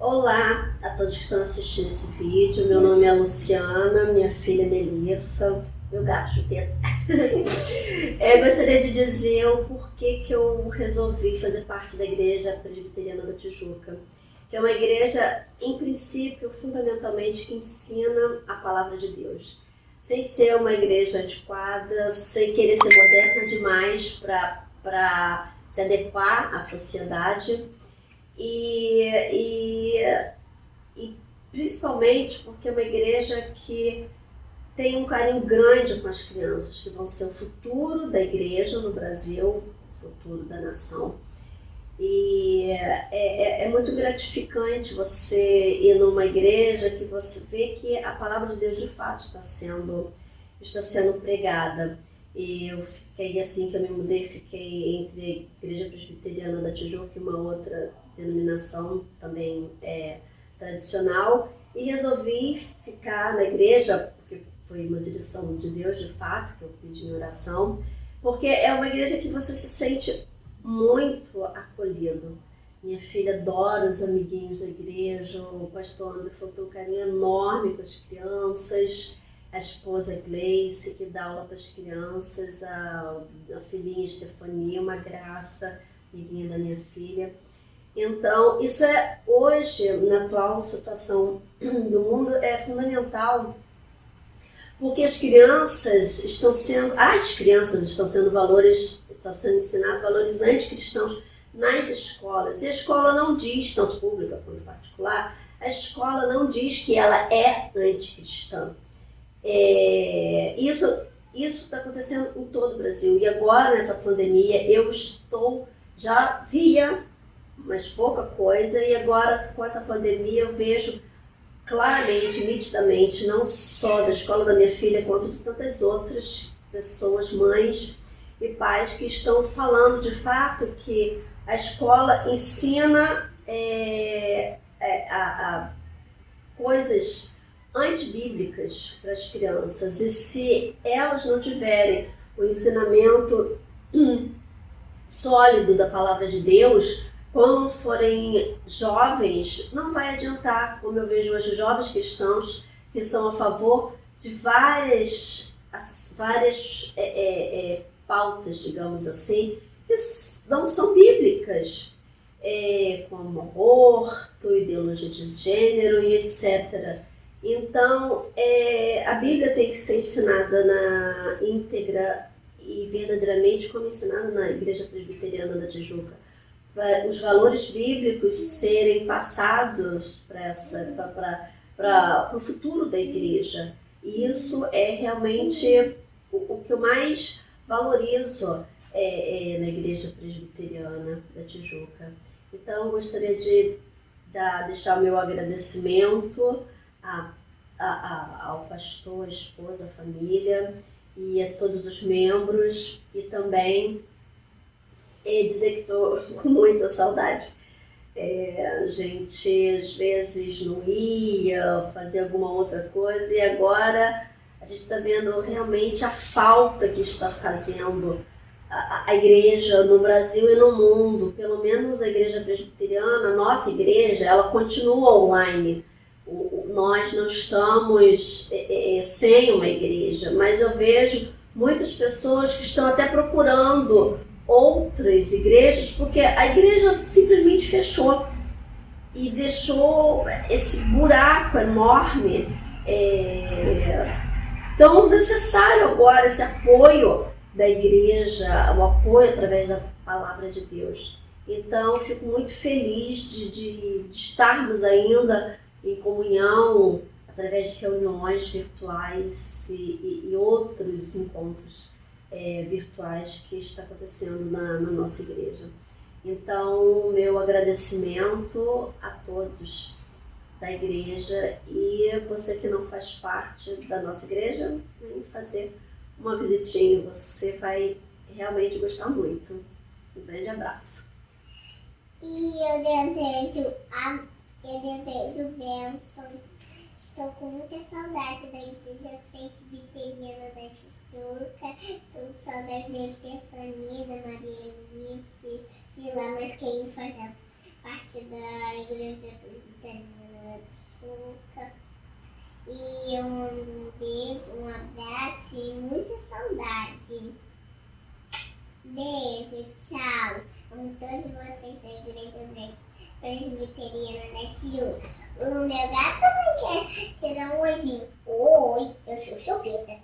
Olá a todos que estão assistindo esse vídeo. Meu nome é Luciana, minha filha é Melissa, meu gato Chupeta. Gostaria de dizer o porquê que eu resolvi fazer parte da Igreja Presbiteriana da Tijuca, que é uma igreja, em princípio, fundamentalmente, que ensina a palavra de Deus. Sem ser uma igreja antiquada, sem querer ser moderna demais para se adequar à sociedade. E principalmente porque é uma igreja que tem um carinho grande com as crianças, que vão ser o futuro da igreja no Brasil, o futuro da nação. E é muito gratificante você ir numa igreja que você vê que a palavra de Deus de fato está sendo pregada. E eu fiquei, assim que eu me mudei, fiquei entre a Igreja Presbiteriana da Tijuca e uma outra denominação também tradicional, e resolvi ficar na igreja, porque foi uma direção de Deus de fato, que eu pedi em oração, porque é uma igreja que você se sente muito acolhido. Minha filha adora os amiguinhos da igreja, o pastor Anderson tem um carinho enorme com as crianças, a esposa Gleice, que dá aula para as crianças, a filhinha Estefania, uma graça, amiguinha da minha filha. Então, isso hoje, na atual situação do mundo, é fundamental, porque as crianças estão sendo ensinados valores anticristãos nas escolas. E a escola não diz, tanto pública quanto particular, a escola não diz que ela é anticristã. Isso está acontecendo em todo o Brasil. E agora, nessa pandemia, já via, mas pouca coisa, e agora com essa pandemia eu vejo claramente, nitidamente, não só da escola da minha filha, quanto de tantas outras pessoas, mães e pais, que estão falando de fato que a escola ensina coisas antibíblicas para as crianças, e se elas não tiverem o ensinamento sólido da palavra de Deus, quando forem jovens, não vai adiantar. Como eu vejo hoje jovens cristãos que são a favor de várias pautas, digamos assim, que não são bíblicas, como aborto, ideologia de gênero e etc. Então, a Bíblia tem que ser ensinada na íntegra e verdadeiramente como ensinada na Igreja Presbiteriana da Tijuca. Para os valores bíblicos serem passados para o futuro da igreja. E isso é realmente o que eu mais valorizo na Igreja Presbiteriana da Tijuca. Então, eu gostaria de deixar o meu agradecimento ao pastor, à esposa, à família e a todos os membros, e também dizer que estou com muita saudade. A gente às vezes não ia fazer alguma outra coisa, e agora a gente está vendo realmente a falta que está fazendo a igreja no Brasil e no mundo. Pelo menos a Igreja Presbiteriana, a nossa igreja, ela continua online. Nós não estamos sem uma igreja, mas eu vejo muitas pessoas que estão até procurando outras igrejas, porque a igreja simplesmente fechou e deixou esse buraco enorme, tão necessário agora, esse apoio da igreja, o apoio através da palavra de Deus. Então, fico muito feliz de estarmos ainda em comunhão através de reuniões virtuais e outros encontros virtuais que está acontecendo na nossa igreja. Então, meu agradecimento a todos da igreja, e você que não faz parte da nossa igreja, vem fazer uma visitinha, você vai realmente gostar muito. Um grande abraço. E eu desejo bênção. Estou com muita saudade da Igreja Presbiteriana da Tijuca. Estou com saudade da Estefania, da Maria Eunice, de lá, mas quem faz parte da Igreja Presbiteriana de Tijuca. E eu mando um beijo, um abraço e muita saudade. Beijo, tchau. Amo todos vocês da Igreja Presbiteriana da Tijuca. O meu gato também quer te dar um oizinho. Oi, eu sou Chupeta.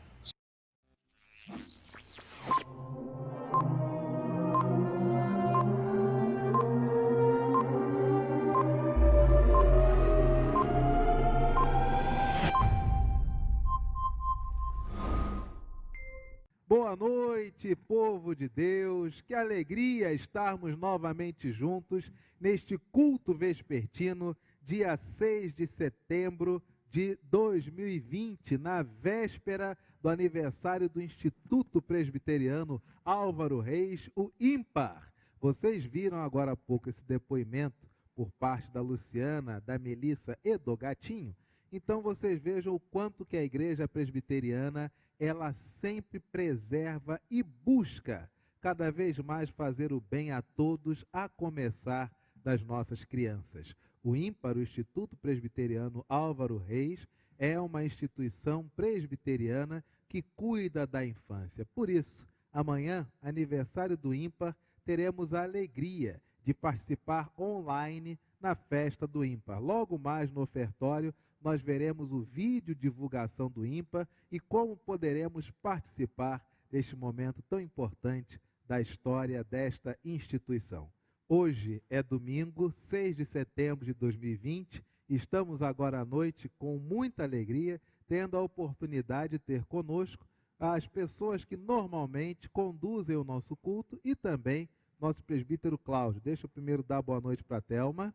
Boa noite, povo de Deus, que alegria estarmos novamente juntos neste culto vespertino, dia 6 de setembro de 2020, na véspera do aniversário do Instituto Presbiteriano Álvaro Reis, o ímpar. Vocês viram agora há pouco esse depoimento por parte da Luciana, da Melissa e do Gatinho? Então vocês vejam o quanto que a Igreja Presbiteriana ela sempre preserva e busca cada vez mais fazer o bem a todos, a começar das nossas crianças. O ímpar, o Instituto Presbiteriano Álvaro Reis, é uma instituição presbiteriana que cuida da infância. Por isso, amanhã, aniversário do ímpar, teremos a alegria de participar online na festa do ímpar. Logo mais no ofertório, nós veremos o vídeo divulgação do ímpar e como poderemos participar deste momento tão importante da história desta instituição. Hoje é domingo, 6 de setembro de 2020, estamos agora à noite com muita alegria, tendo a oportunidade de ter conosco as pessoas que normalmente conduzem o nosso culto e também nosso presbítero Cláudio. Deixa eu primeiro dar boa noite para a Thelma.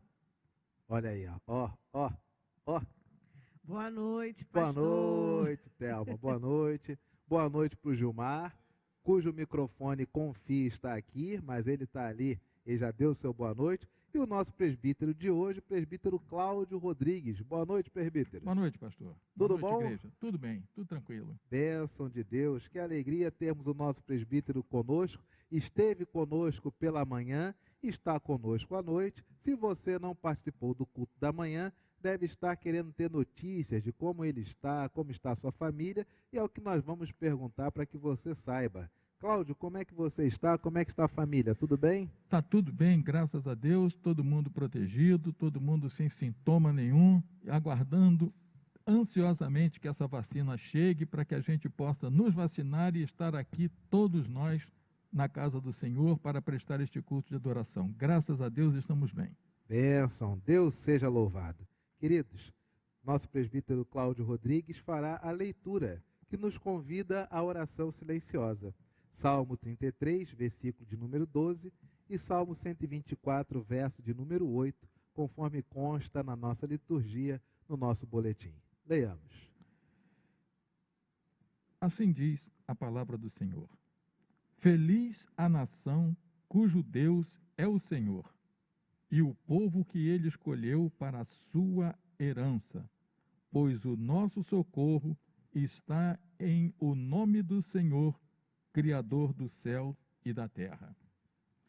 Olha aí, ó. Boa noite, pastor. Boa noite, Thelma. Boa noite. Boa noite para o Gilmar, cujo microfone confia está aqui, mas ele está ali, ele já deu o seu boa noite. E o nosso presbítero de hoje, presbítero Cláudio Rodrigues. Boa noite, presbítero. Boa noite, pastor. Tudo boa noite, bom? igreja. Tudo bem, tudo tranquilo. Bênção de Deus, que alegria termos o nosso presbítero conosco. Esteve conosco pela manhã, está conosco à noite. Se você não participou do culto da manhã, deve estar querendo ter notícias de como ele está, como está a sua família, e é o que nós vamos perguntar para que você saiba. Cláudio, como é que você está? Como é que está a família? Tudo bem? Está tudo bem, graças a Deus, todo mundo protegido, todo mundo sem sintoma nenhum, aguardando ansiosamente que essa vacina chegue para que a gente possa nos vacinar e estar aqui todos nós na casa do Senhor para prestar este culto de adoração. Graças a Deus estamos bem. Bênção, Deus seja louvado. Queridos, nosso presbítero Cláudio Rodrigues fará a leitura que nos convida à oração silenciosa. Salmo 33, versículo de número 12 e Salmo 124, verso de número 8, conforme consta na nossa liturgia, no nosso boletim. Leiamos. Assim diz a palavra do Senhor. Feliz a nação cujo Deus é o Senhor, e o povo que ele escolheu para a sua herança, pois o nosso socorro está em o nome do Senhor, Criador do céu e da terra.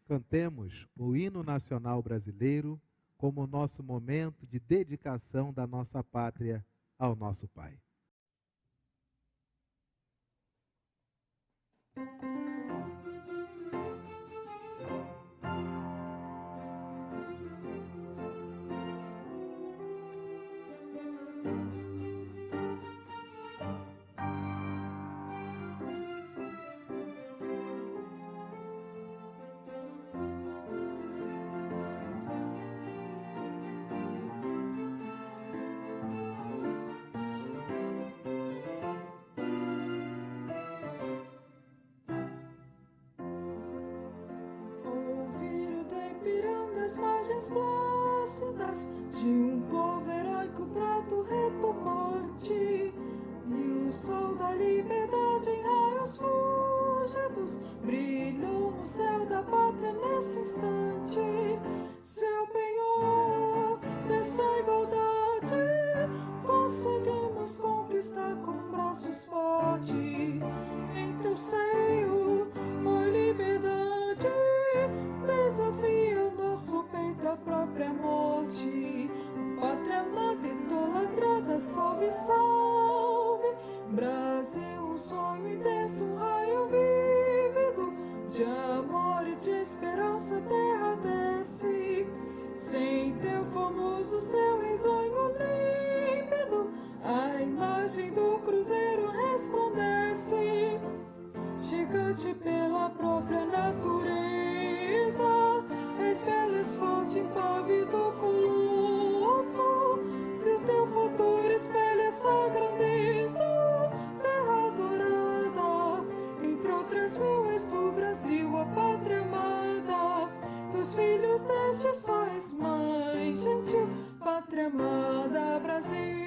Cantemos o hino nacional brasileiro como nosso momento de dedicação da nossa pátria ao nosso Pai. As margens plácidas de um povo heróico prato retomante, e o sol da liberdade em raios fúlgidos brilhou no céu da pátria nesse instante. Seu penhor dessa igualdade conseguimos conquistar com braços fortes. Em teu seio, uma liberdade desafia o nosso peito, a própria salve, salve. Brasil, um sonho intenso, um raio vívido de amor e de esperança, terra desce. Sem teu famoso céu risonho límpido, a imagem do cruzeiro resplandece. Gigante pela própria natureza, revelas forte, impávido colosso. Se o teu futuro espelha essa grandeza, terra dourada, entre outras mil és tu, Brasil, a pátria amada. Dos filhos deste só és mãe gentil, pátria amada, Brasil.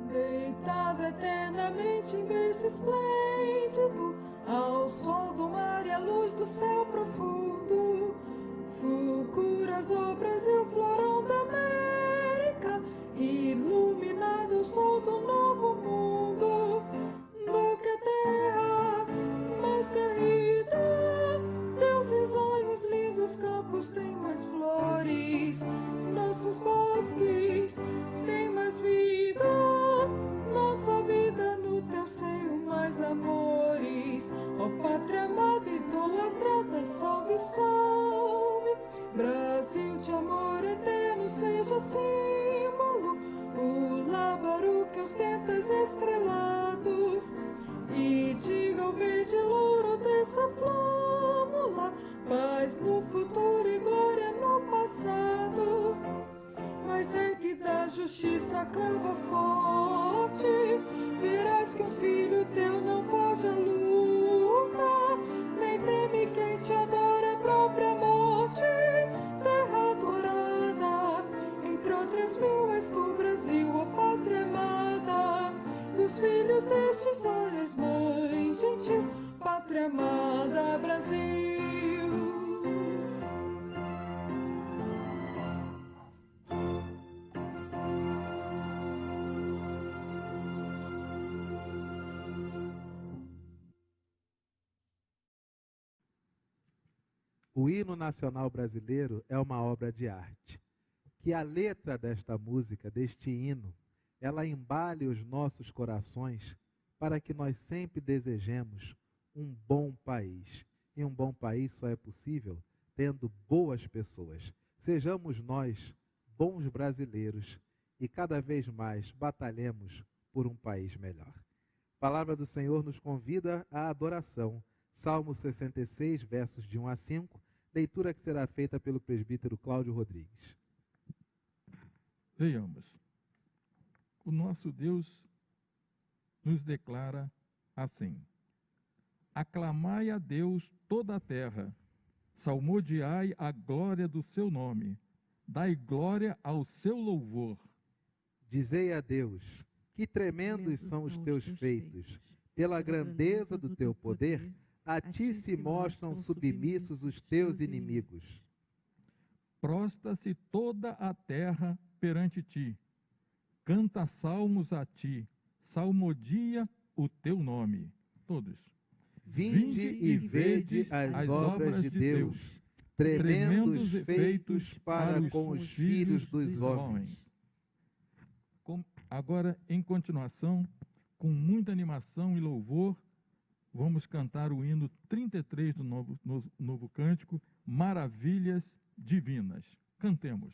Deitada eternamente em berço esplêndido, ao sol do mar e à luz do céu profundo, fulguras o Brasil, florão da América, iluminado o sol do novo mundo. Do que a terra mais garrida, teus risonhos lindos campos têm mais flores, nossos bosques têm mais vida, nossa vida no teu seio mais amores. Ó pátria amada, idolatrada, salve, salve. Brasil de amor eterno seja símbolo, o lábaro que ostentas estrelados, e diga ao verde louro dessa flâmula, paz no futuro e glória no passado. Mas é que da justiça clava forte, verás que um filho teu não foge à luta, nem teme quem te adora a própria morte. Terra dourada, entre outras mil és tu, Brasil, a pátria amada. Dos filhos destes olhos, mãe gentil, pátria amada, Brasil. O hino nacional brasileiro é uma obra de arte. Que a letra desta música, deste hino, ela embale os nossos corações para que nós sempre desejemos um bom país. E um bom país só é possível tendo boas pessoas. Sejamos nós bons brasileiros e cada vez mais batalhemos por um país melhor. A palavra do Senhor nos convida à adoração. Salmo 66, versos de 1 a 5, leitura que será feita pelo presbítero Cláudio Rodrigues. Vejamos. O nosso Deus nos declara assim: aclamai a Deus toda a terra, salmodiai a glória do seu nome, dai glória ao seu louvor. Dizei a Deus, que tremendos são os teus feitos, pela grandeza do teu poder, a ti se mostram submissos os teus inimigos. Prostra-se toda a terra perante ti, canta salmos a ti, salmodia o teu nome. Todos. Vinde e vede as obras de Deus, tremendos feitos para com os filhos dos homens. Agora, em continuação, com muita animação e louvor, vamos cantar o hino 33 do novo cântico, Maravilhas Divinas. Cantemos.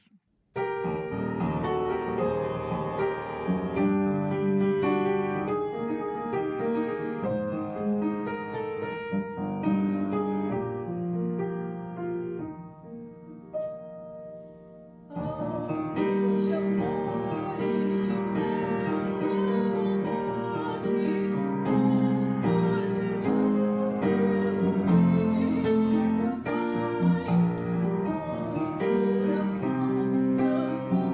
Coração transformado.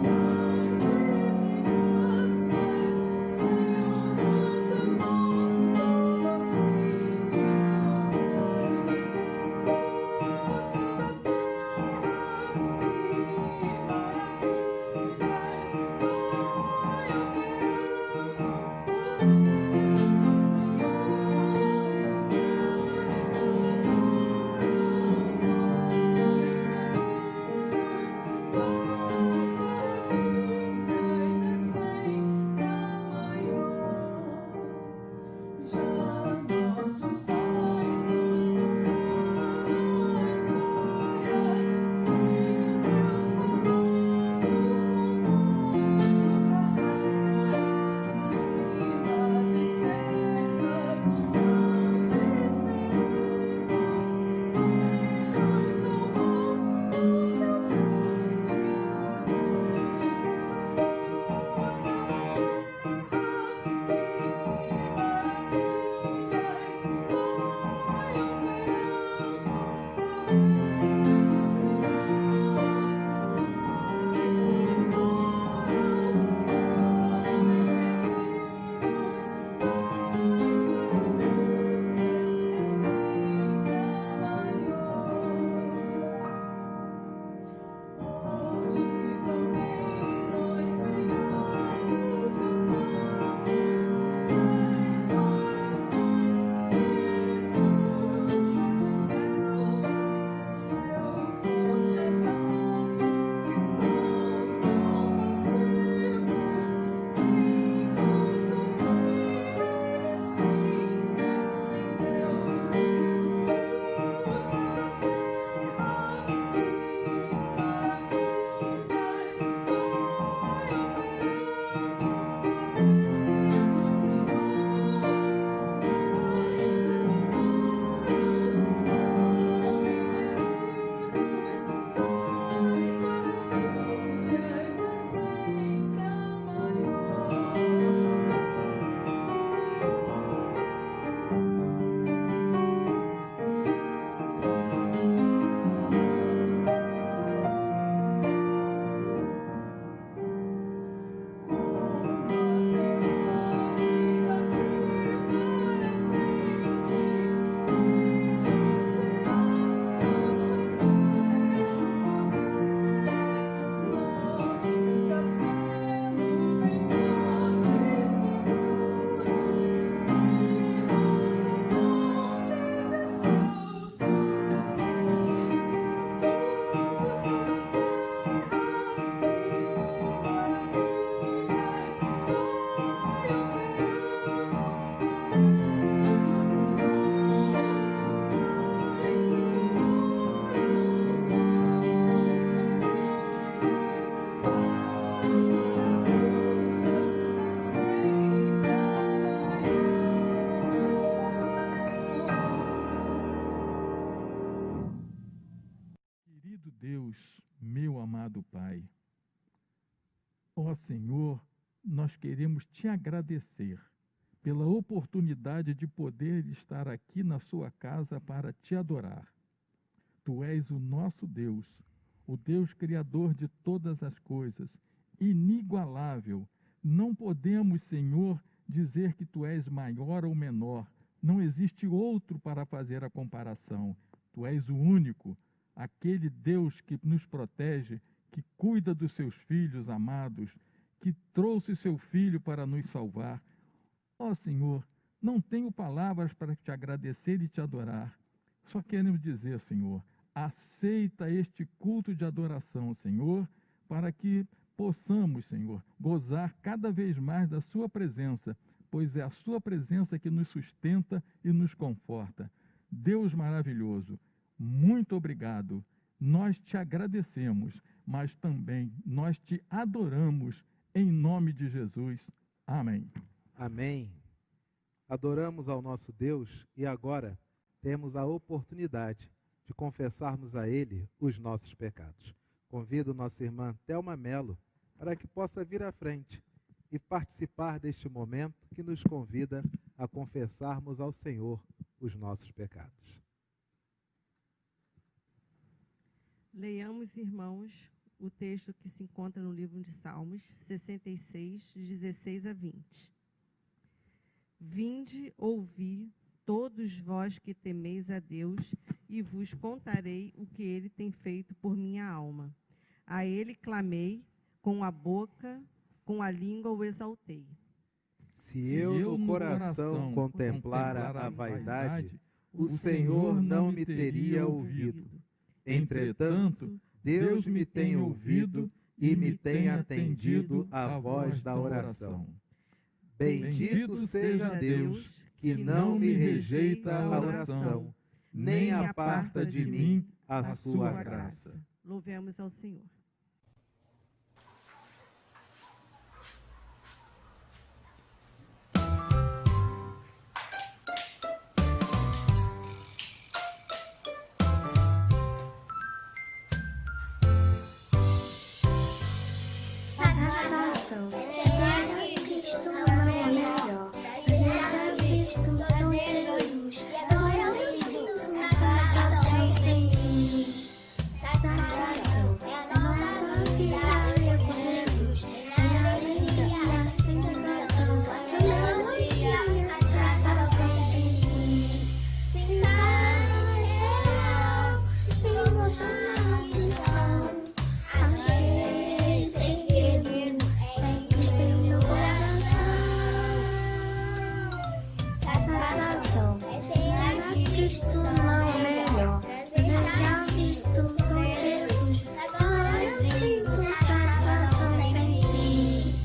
Ó Senhor, nós queremos te agradecer pela oportunidade de poder estar aqui na sua casa para te adorar. Tu és o nosso Deus, o Deus criador de todas as coisas, inigualável. Não podemos, Senhor, dizer que tu és maior ou menor. Não existe outro para fazer a comparação. Tu és o único, aquele Deus que nos protege, que cuida dos seus filhos amados, que trouxe seu Filho para nos salvar. Ó Senhor, não tenho palavras para te agradecer e te adorar. Só queremos dizer, Senhor, aceita este culto de adoração, Senhor, para que possamos, Senhor, gozar cada vez mais da sua presença, pois é a sua presença que nos sustenta e nos conforta. Deus maravilhoso, muito obrigado. Nós te agradecemos, mas também nós te adoramos em nome de Jesus. Amém. Amém. Adoramos ao nosso Deus e agora temos a oportunidade de confessarmos a Ele os nossos pecados. Convido nossa irmã Thelma Melo para que possa vir à frente e participar deste momento que nos convida a confessarmos ao Senhor os nossos pecados. Leiamos, irmãos, o texto que se encontra no livro de Salmos 66, 16 a 20. Vinde, ouvi, todos vós que temeis a Deus, e vos contarei o que ele tem feito por minha alma. A ele clamei, com a boca, com a língua o exaltei. Se eu no coração contemplar a vaidade, o Senhor não me teria ouvido. Entretanto, Deus me tem ouvido e me tem atendido à voz da oração. Bendito seja Deus, que não me rejeita a oração, nem aparta de mim a sua graça. Louvemos ao Senhor. Satisfação. Ter a Cristo não é melhor. Eu já visto com Jesus. Agora eu sinto satisfação sem fim. Satisfação. É nova vida eu com Jesus. É alegria sem perdão. Aleluia. Satisfação sem fim. Sem paixão, sem emoção, aflição. Achei segredo em Cristo em meu coração. Satisfação. Ter a Cristo não é melhor. Desejar Cristo com Jesus. Agora eu sinto satisfação sem fim.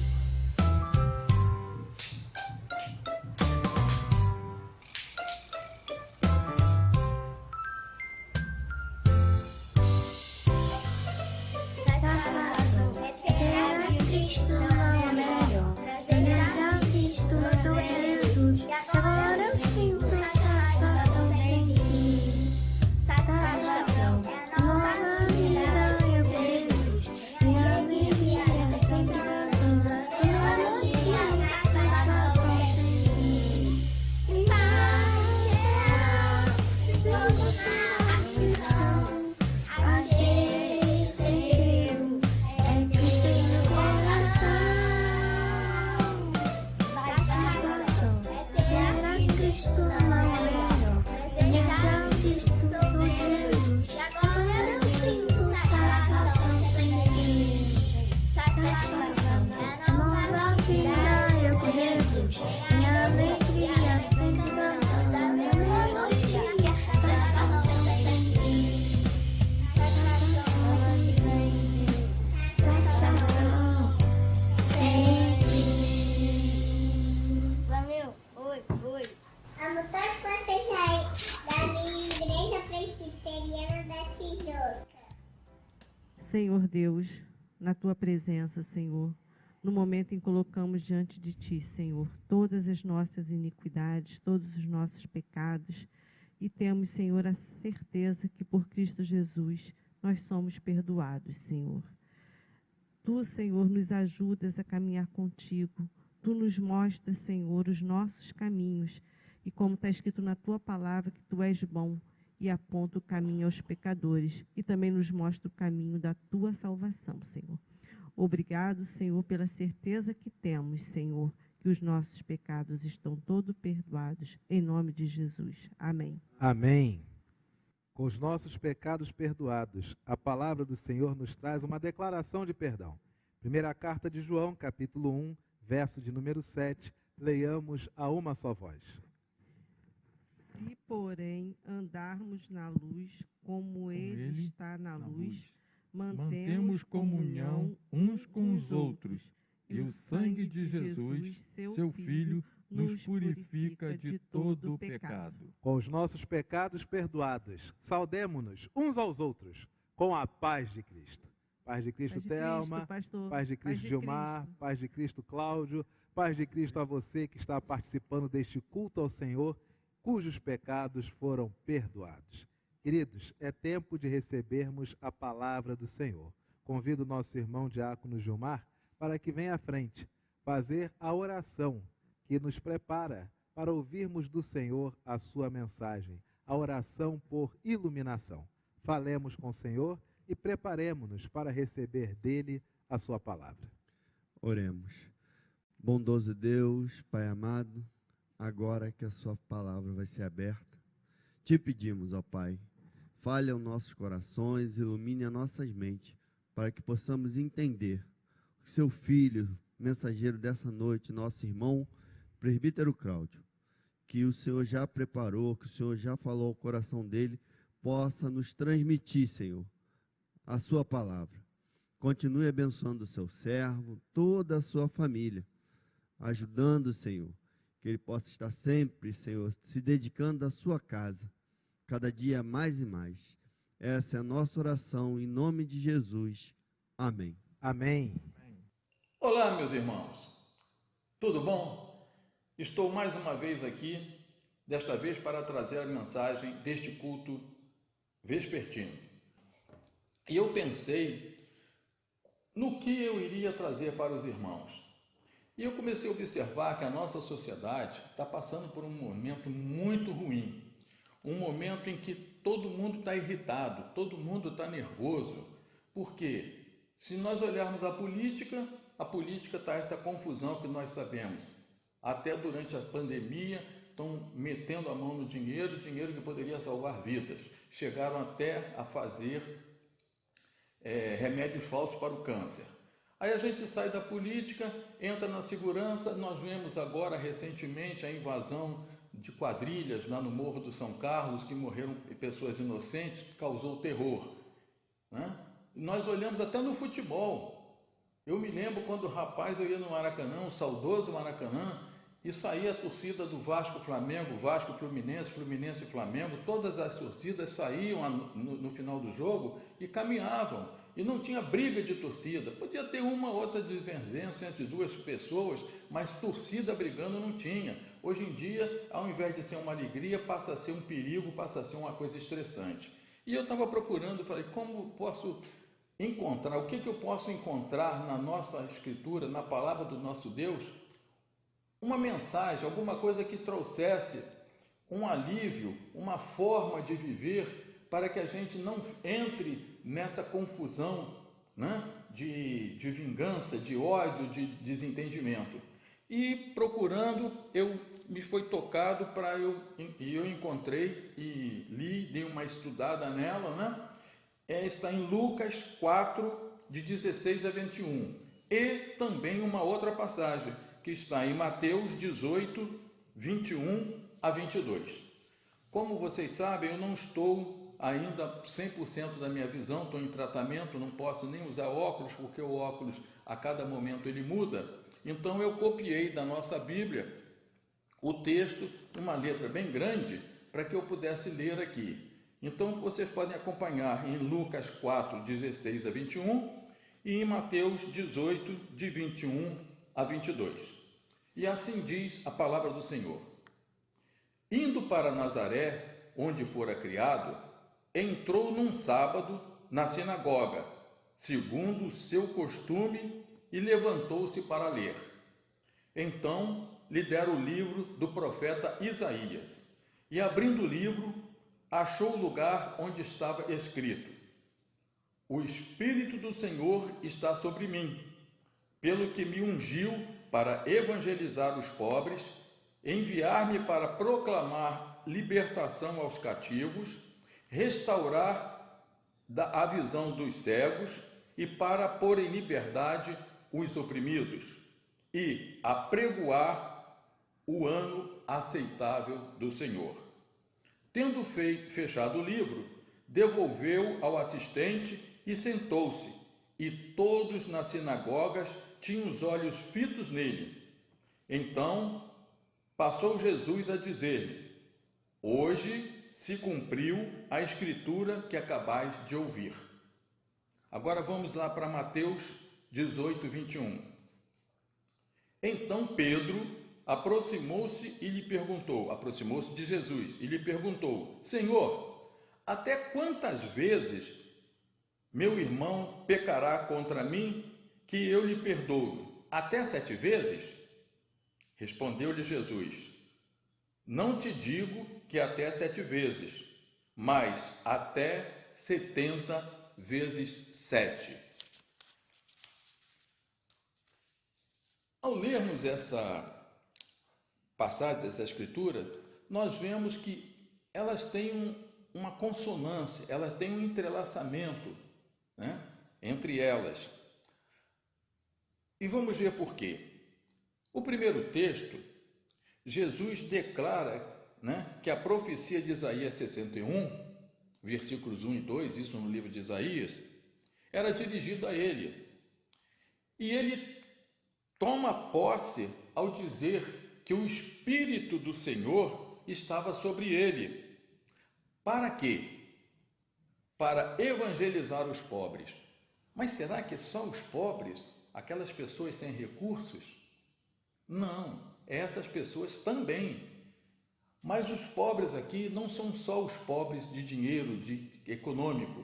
Satisfação. Ter a Cristo não é melhor. Desejar Cristo com Jesus. Agora eu sinto satisfação sem fim. Satisfação. Nova vida eu com Jesus. Minha alegria sempre cantando. Aleluia. Satisfação sem fim. Sem paixão, sem aflição. Achei segredo em Cristo em meu coração. Satisfação. Ter a Cristo não é melhor. Desejar Cristo com Jesus. Agora eu sinto satisfação sem fim. Satisfação. Nova vida eu com Jesus. Minha alegria sempre cantando. Aleluia. Satisfação sem fim. Satisfação sem fim. Valeu. Oi. Amo todos vocês aí da minha igreja presbiteriana da Tijuca. Senhor Deus, na tua presença, Senhor, no momento em que colocamos diante de ti, Senhor, todas as nossas iniquidades, todos os nossos pecados, e temos, Senhor, a certeza que por Cristo Jesus nós somos perdoados, Senhor. Tu, Senhor, nos ajudas a caminhar contigo. Tu nos mostras, Senhor, os nossos caminhos. E como está escrito na tua palavra, que tu és bom e aponta o caminho aos pecadores. E também nos mostra o caminho da tua salvação, Senhor. Obrigado, Senhor, pela certeza que temos, Senhor, que os nossos pecados estão todos perdoados. Em nome de Jesus. Amém. Amém. Com os nossos pecados perdoados, a palavra do Senhor nos traz uma declaração de perdão. Primeira carta de João, capítulo 1, verso de número 7, leiamos a uma só voz. Se, porém, andarmos na luz, como ele está na luz, mantemos comunhão uns com os outros, e o sangue de Jesus, seu Filho, nos purifica de todo o pecado. Com os nossos pecados perdoados, saudemo-nos uns aos outros com a paz de Cristo. Paz de Cristo, Thelma, paz de Cristo, Gilmar, paz de Cristo, Cláudio, paz de Cristo a você que está participando deste culto ao Senhor, cujos pecados foram perdoados. Queridos, é tempo de recebermos a palavra do Senhor. Convido o nosso irmão diácono Gilmar para que venha à frente fazer a oração que nos prepara para ouvirmos do Senhor a sua mensagem, a oração por iluminação. Falemos com o Senhor e preparemo-nos para receber dele a sua palavra. Oremos. Bondoso Deus, Pai amado, agora que a sua palavra vai ser aberta, te pedimos, ó Pai, fale aos nossos corações, ilumine as nossas mentes, para que possamos entender o que seu Filho, mensageiro dessa noite, nosso irmão, presbítero Cláudio, que o Senhor já preparou, que o Senhor já falou ao coração dele, possa nos transmitir, Senhor, a sua palavra. Continue abençoando o seu servo, toda a sua família, ajudando, Senhor, que ele possa estar sempre, Senhor, se dedicando à sua casa, cada dia mais e mais. Essa é a nossa oração, em nome de Jesus. Amém. Amém. Olá, meus irmãos. Tudo bom? Estou mais uma vez aqui, desta vez para trazer a mensagem deste culto vespertino. E eu pensei, no que eu iria trazer para os irmãos. E eu comecei a observar que a nossa sociedade está passando por um momento muito ruim, um momento em que todo mundo está irritado, todo mundo está nervoso. Por quê? Se nós olharmos a política está essa confusão que nós sabemos. Até durante a pandemia estão metendo a mão no dinheiro que poderia salvar vidas. Chegaram até a fazer remédios falsos para o câncer. Aí a gente sai da política, entra na segurança. Nós vemos agora recentemente a invasão de quadrilhas lá no Morro do São Carlos, que morreram pessoas inocentes, causou terror, né? Nós olhamos até no futebol. Eu me lembro quando rapaz eu ia no Maracanã, o saudoso Maracanã, e saía a torcida do Vasco Flamengo, Vasco Fluminense, Fluminense Flamengo, todas as torcidas saíam no final do jogo e caminhavam, e não tinha briga de torcida. Podia ter uma ou outra divergência entre duas pessoas, mas torcida brigando não tinha. Hoje em dia, ao invés de ser uma alegria, passa a ser um perigo, passa a ser uma coisa estressante. E eu estava procurando, falei, como posso encontrar, o que eu posso encontrar na nossa Escritura, na palavra do nosso Deus, uma mensagem, alguma coisa que trouxesse um alívio, uma forma de viver, para que a gente não entre nessa confusão, né, de vingança, de ódio, de desentendimento. E procurando, me foi tocado e eu encontrei e li, dei uma estudada nela, né? Está em Lucas 4, de 16 a 21. E também uma outra passagem, que está em Mateus 18, 21 a 22. Como vocês sabem, eu não estou ainda 100% da minha visão, estou em tratamento, não posso nem usar óculos, porque o óculos a cada momento ele muda. Então eu copiei da nossa Bíblia o texto, uma letra bem grande, para que eu pudesse ler aqui. Então vocês podem acompanhar em Lucas 4, 16 a 21 e em Mateus 18, de 21 a 22. E assim diz a palavra do Senhor. Indo para Nazaré, onde fora criado, entrou num sábado na sinagoga, segundo o seu costume, e levantou-se para ler. Então lhe deram o livro do profeta Isaías, e abrindo o livro, achou o lugar onde estava escrito: O Espírito do Senhor está sobre mim, pelo que me ungiu para evangelizar os pobres, enviar-me para proclamar libertação aos cativos, restaurar a visão dos cegos e para pôr em liberdade os oprimidos e apregoar o ano aceitável do Senhor. Tendo fechado o livro, devolveu ao assistente e sentou-se, e todos nas sinagogas tinham os olhos fitos nele. Então passou Jesus a dizer-lhes: Hoje se cumpriu a escritura que acabais de ouvir. Agora vamos lá para Mateus 18, 21. Então Pedro aproximou-se de Jesus e lhe perguntou: Senhor, até quantas vezes meu irmão pecará contra mim que eu lhe perdoo? Até 7 vezes? Respondeu-lhe Jesus: Não te digo que até 7 vezes, mas até 70 vezes 7. Ao lermos essa passagem, essa escritura, nós vemos que elas têm uma consonância, elas têm um entrelaçamento, né, entre elas. E vamos ver por quê. O primeiro texto, Jesus declara, né, que a profecia de Isaías 61, versículos 1 e 2, isso no livro de Isaías, era dirigida a ele. E ele toma posse ao dizer que o Espírito do Senhor estava sobre ele. Para quê? Para evangelizar os pobres. Mas será que só os pobres, aquelas pessoas sem recursos? Não, essas pessoas também. Mas os pobres aqui não são só os pobres de dinheiro, de econômico,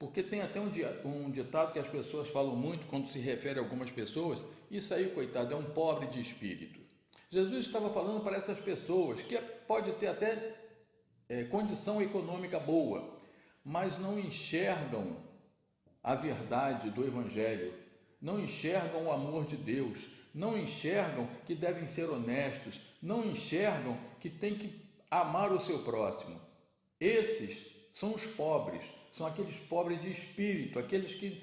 Porque tem até um ditado que as pessoas falam muito quando se refere a algumas pessoas: isso aí, coitado, é um pobre de espírito. Jesus estava falando para essas pessoas que pode ter até condição econômica boa, mas não enxergam a verdade do Evangelho, não enxergam o amor de Deus, não enxergam que devem ser honestos, não enxergam que tem que amar o seu próximo. Esses são os pobres, são aqueles pobres de espírito, aqueles que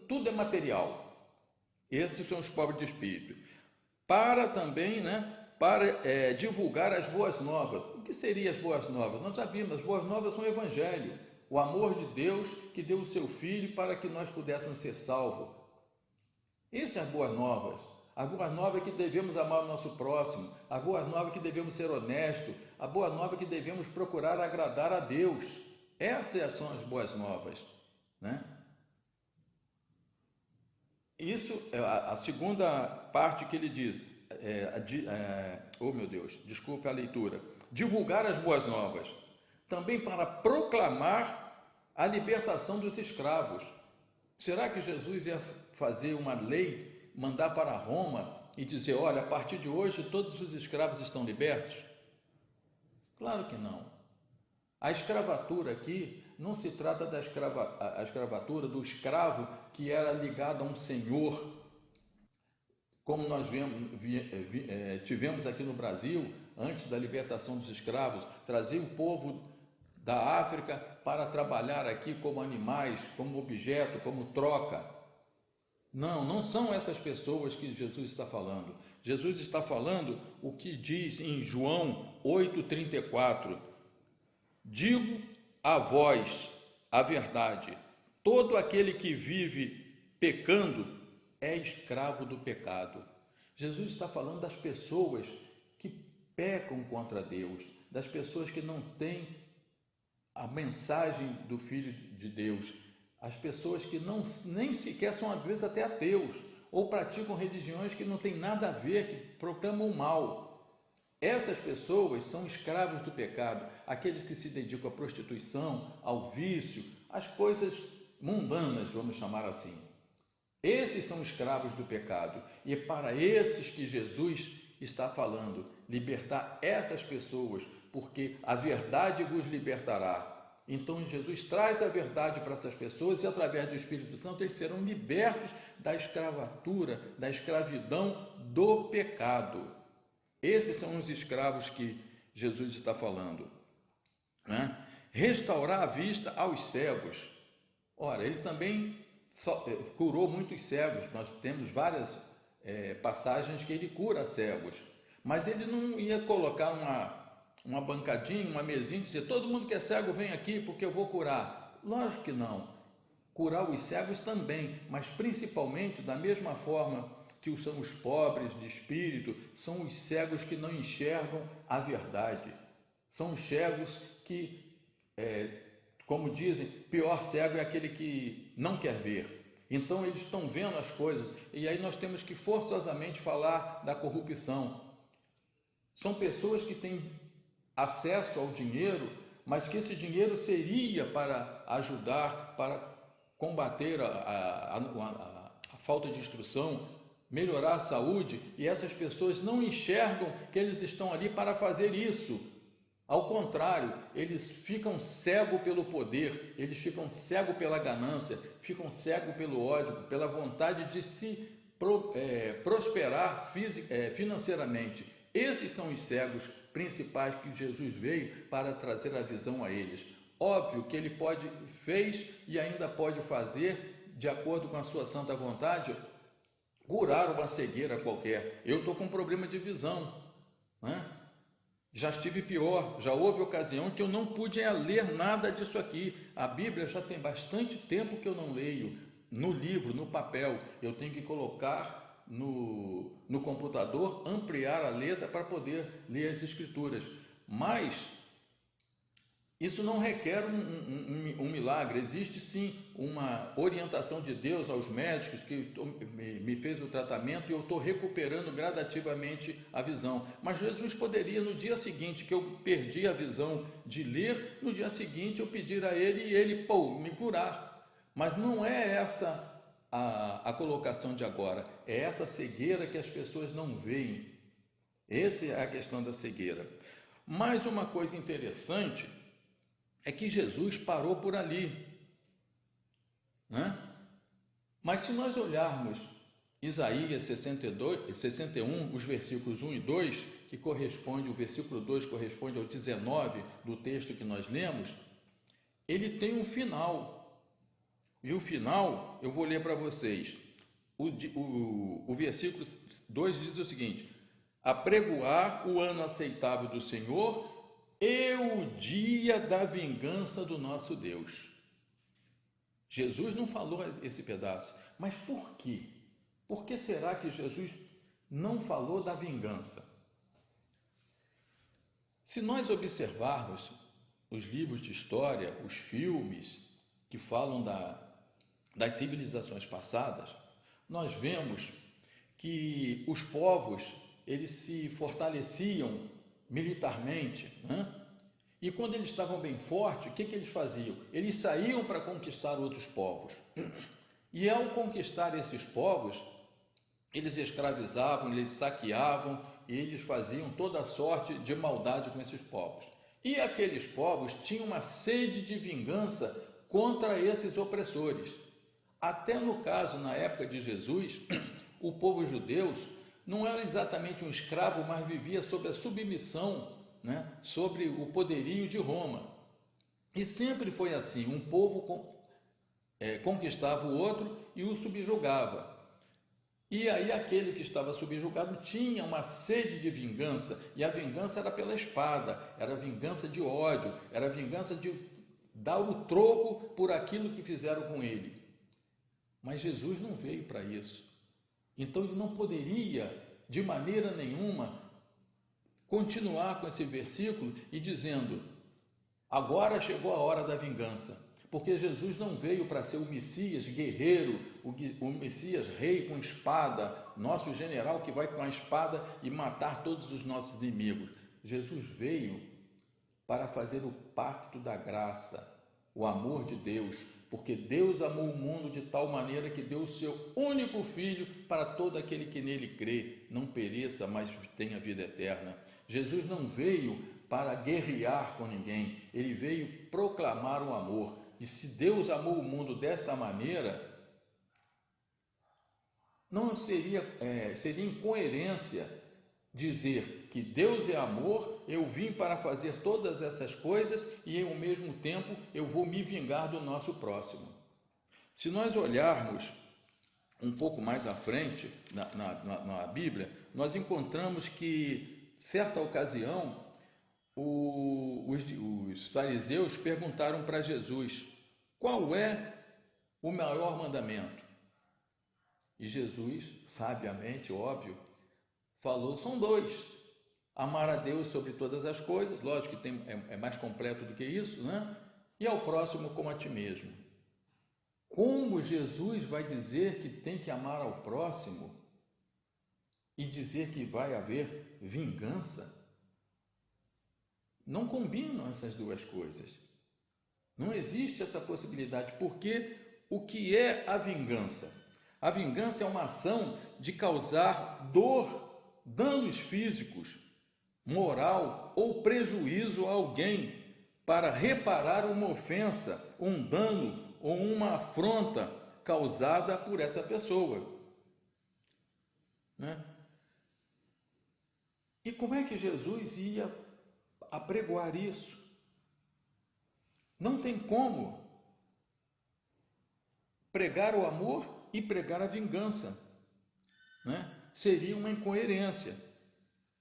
tudo é material. Esses são os pobres de espírito. Para também, para divulgar as boas novas. O que seriam as boas novas? Nós já vimos, as boas novas são o Evangelho, o amor de Deus que deu o seu Filho para que nós pudéssemos ser salvos. Essas são as boas novas. As boas novas é que devemos amar o nosso próximo, a boa nova é que devemos ser honestos, a boa nova é que devemos procurar agradar a Deus. Essas são as boas novas, né? Isso é a segunda parte que ele diz. Oh meu Deus, desculpe a leitura. Divulgar as boas novas, também para proclamar a libertação dos escravos. Será que Jesus ia fazer uma lei, mandar para Roma e dizer: olha, a partir de hoje todos os escravos estão libertos? Claro que não. A escravatura aqui não se trata da escravatura do escravo que era ligado a um senhor, como nós tivemos aqui no Brasil, antes da libertação dos escravos, trazia o povo da África para trabalhar aqui como animais, como objeto, como troca. Não, não são essas pessoas que Jesus está falando. Jesus está falando o que diz em João 8,34. Digo a vós a verdade, todo aquele que vive pecando é escravo do pecado. Jesus está falando das pessoas que pecam contra Deus, das pessoas que não têm a mensagem do Filho de Deus, as pessoas que nem sequer são, às vezes, até ateus, ou praticam religiões que não têm nada a ver, que proclamam o mal. Essas pessoas são escravos do pecado, aqueles que se dedicam à prostituição, ao vício, às coisas mundanas, vamos chamar assim. Esses são escravos do pecado, e é para esses que Jesus está falando, libertar essas pessoas, porque a verdade vos libertará. Então Jesus traz a verdade para essas pessoas e através do Espírito Santo eles serão libertos da escravatura, da escravidão do pecado. Esses são os escravos que Jesus está falando, né? Restaurar a vista aos cegos. Ora, ele também curou muitos cegos. Nós temos várias passagens que ele cura cegos, mas ele não ia colocar uma bancadinha, uma mesinha e dizer: todo mundo que é cego vem aqui porque eu vou curar. Lógico que não. Curar os cegos também, mas principalmente da mesma forma que são os pobres de espírito, são os cegos que não enxergam a verdade. São os cegos que, como dizem, pior cego é aquele que não quer ver. Então eles estão vendo as coisas, e aí nós temos que forçosamente falar da corrupção. São pessoas que têm acesso ao dinheiro, mas que esse dinheiro seria para ajudar, para combater a falta de instrução, melhorar a saúde, e essas pessoas não enxergam que eles estão ali para fazer isso. Ao contrário, eles ficam cegos pelo poder, eles ficam cegos pela ganância, ficam cegos pelo ódio, pela vontade de se prosperar financeiramente. Esses são os cegos principais que Jesus veio para trazer a visão a eles. Óbvio que ele fez e ainda pode fazer, de acordo com a sua santa vontade, curar uma cegueira qualquer. Eu estou com um problema de visão, né? Já estive pior, já houve ocasião que eu não pude ler nada disso aqui. A Bíblia já tem bastante tempo que eu não leio no livro, no papel. Eu tenho que colocar no computador, ampliar a letra para poder ler as Escrituras. Mas Isso não requer um milagre, existe sim uma orientação de Deus aos médicos que me fez o tratamento e eu estou recuperando gradativamente a visão. Mas Jesus poderia, no dia seguinte que eu perdi a visão de ler, no dia seguinte eu pedir a Ele e Ele, me curar. Mas não é essa a colocação de agora, é essa cegueira que as pessoas não veem. Essa é a questão da cegueira. Mais uma coisa interessante é que Jesus parou por ali, né? Mas se nós olharmos Isaías 61, os versículos 1 e 2, que corresponde, o versículo 2 corresponde ao 19 do texto que nós lemos, ele tem um final, e o final eu vou ler para vocês. O versículo 2 diz o seguinte: apregoar o ano aceitável do Senhor e o dia da vingança do nosso Deus. Jesus não falou esse pedaço, mas por quê? Por que será que Jesus não falou da vingança? Se nós observarmos os livros de história, os filmes que falam das civilizações passadas, nós vemos que os povos, eles se fortaleciam militarmente, né? E quando eles estavam bem fortes, o que eles faziam? Eles saíam para conquistar outros povos, e ao conquistar esses povos, eles escravizavam, eles saqueavam, e eles faziam toda a sorte de maldade com esses povos, e aqueles povos tinham uma sede de vingança contra esses opressores. Até no caso, na época de Jesus, o povo judeu não era exatamente um escravo, mas vivia sob a submissão, né, sobre o poderio de Roma. E sempre foi assim, um povo conquistava o outro e o subjugava. E aí aquele que estava subjugado tinha uma sede de vingança, e a vingança era pela espada, era vingança de ódio, era vingança de dar o troco por aquilo que fizeram com ele. Mas Jesus não veio para isso. Então ele não poderia, de maneira nenhuma, continuar com esse versículo e dizendo: agora chegou a hora da vingança. Porque Jesus não veio para ser o Messias guerreiro, o Messias rei com espada, nosso general que vai com a espada e matar todos os nossos inimigos. Jesus veio para fazer o pacto da graça, o amor de Deus, porque Deus amou o mundo de tal maneira que deu o seu único Filho para todo aquele que nele crê, não pereça, mas tenha vida eterna. Jesus não veio para guerrear com ninguém, ele veio proclamar o amor. E se Deus amou o mundo desta maneira, não seria incoerência dizer que Deus é amor, eu vim para fazer todas essas coisas e ao mesmo tempo eu vou me vingar do nosso próximo. Se nós olharmos um pouco mais à frente na Bíblia, nós encontramos que, certa ocasião, os fariseus perguntaram para Jesus: qual é o maior mandamento? E Jesus, sabiamente, óbvio, falou: são dois. Amar a Deus sobre todas as coisas, lógico que é mais completo do que isso, né? E ao próximo como a ti mesmo. Como Jesus vai dizer que tem que amar ao próximo e dizer que vai haver vingança? Não combinam essas duas coisas. Não existe essa possibilidade, porque o que é a vingança? A vingança é uma ação de causar dor, danos físicos, moral ou prejuízo a alguém para reparar uma ofensa, um dano ou uma afronta causada por essa pessoa, né? E como é que Jesus ia apregoar isso? Não tem como pregar o amor e pregar a vingança, né? Seria uma incoerência.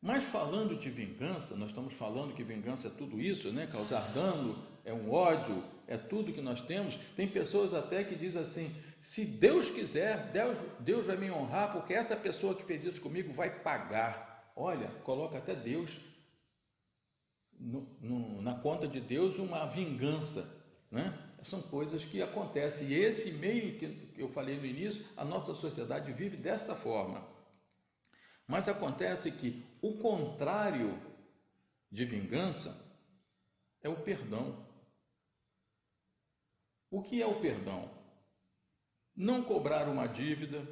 Mas falando de vingança, nós estamos falando que vingança é tudo isso, né? Causar dano, é um ódio, é tudo que nós temos. Tem pessoas até que dizem assim: se Deus quiser, Deus vai me honrar, porque essa pessoa que fez isso comigo vai pagar. Olha, coloca até Deus na conta de Deus uma vingança, né? São coisas que acontecem, e esse meio que eu falei no início, a nossa sociedade vive desta forma. Mas acontece que o contrário de vingança é o perdão. O que é o perdão? Não cobrar uma dívida,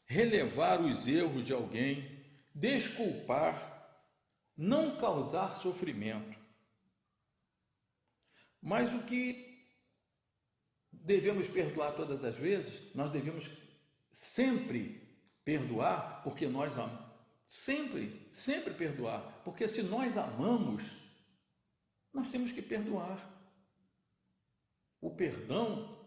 relevar os erros de alguém, desculpar, não causar sofrimento. Mas o que devemos perdoar todas as vezes? Nós devemos sempre perdoar, porque nós amamos. Sempre perdoar. Porque se nós amamos, nós temos que perdoar. O perdão,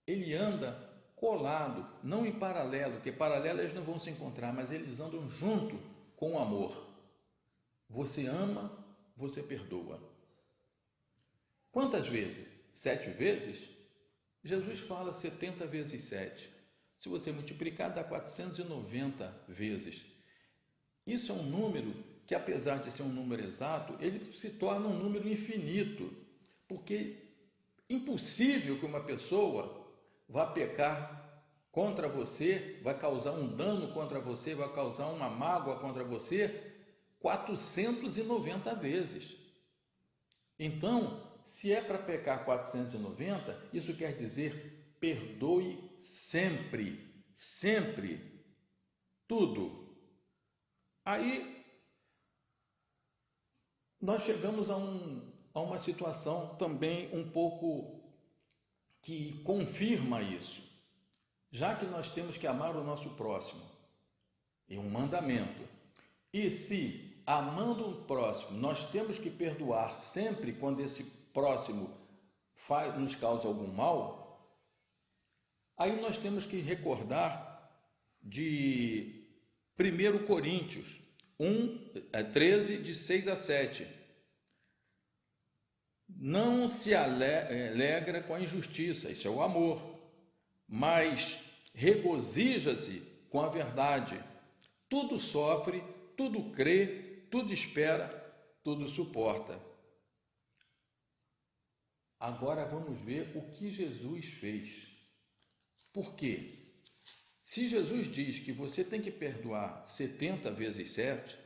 ele anda colado, não em paralelo, porque paralelo eles não vão se encontrar, mas eles andam junto com o amor. Você ama, você perdoa. Quantas vezes? 7 vezes? Jesus fala 70 vezes 7. Se você multiplicar, dá 490 vezes. Isso é um número que, apesar de ser um número exato, ele se torna um número infinito, porque é impossível que uma pessoa vá pecar contra você, vai causar um dano contra você, vai causar uma mágoa contra você 490 vezes. Então, se é para pecar 490, isso quer dizer perdoe sempre, sempre, tudo. Aí, nós chegamos a uma situação também um pouco que confirma isso. Já que nós temos que amar o nosso próximo, é um mandamento, e se, amando o próximo, nós temos que perdoar sempre quando esse próximo nos causa algum mal, aí nós temos que recordar de 1 Coríntios 13, de 6 a 7. Não se alegra com a injustiça, isso é o amor, mas regozija-se com a verdade. Tudo sofre, tudo crê, tudo espera, tudo suporta. Agora vamos ver o que Jesus fez. Por quê? Se Jesus diz que você tem que perdoar 70 vezes 7,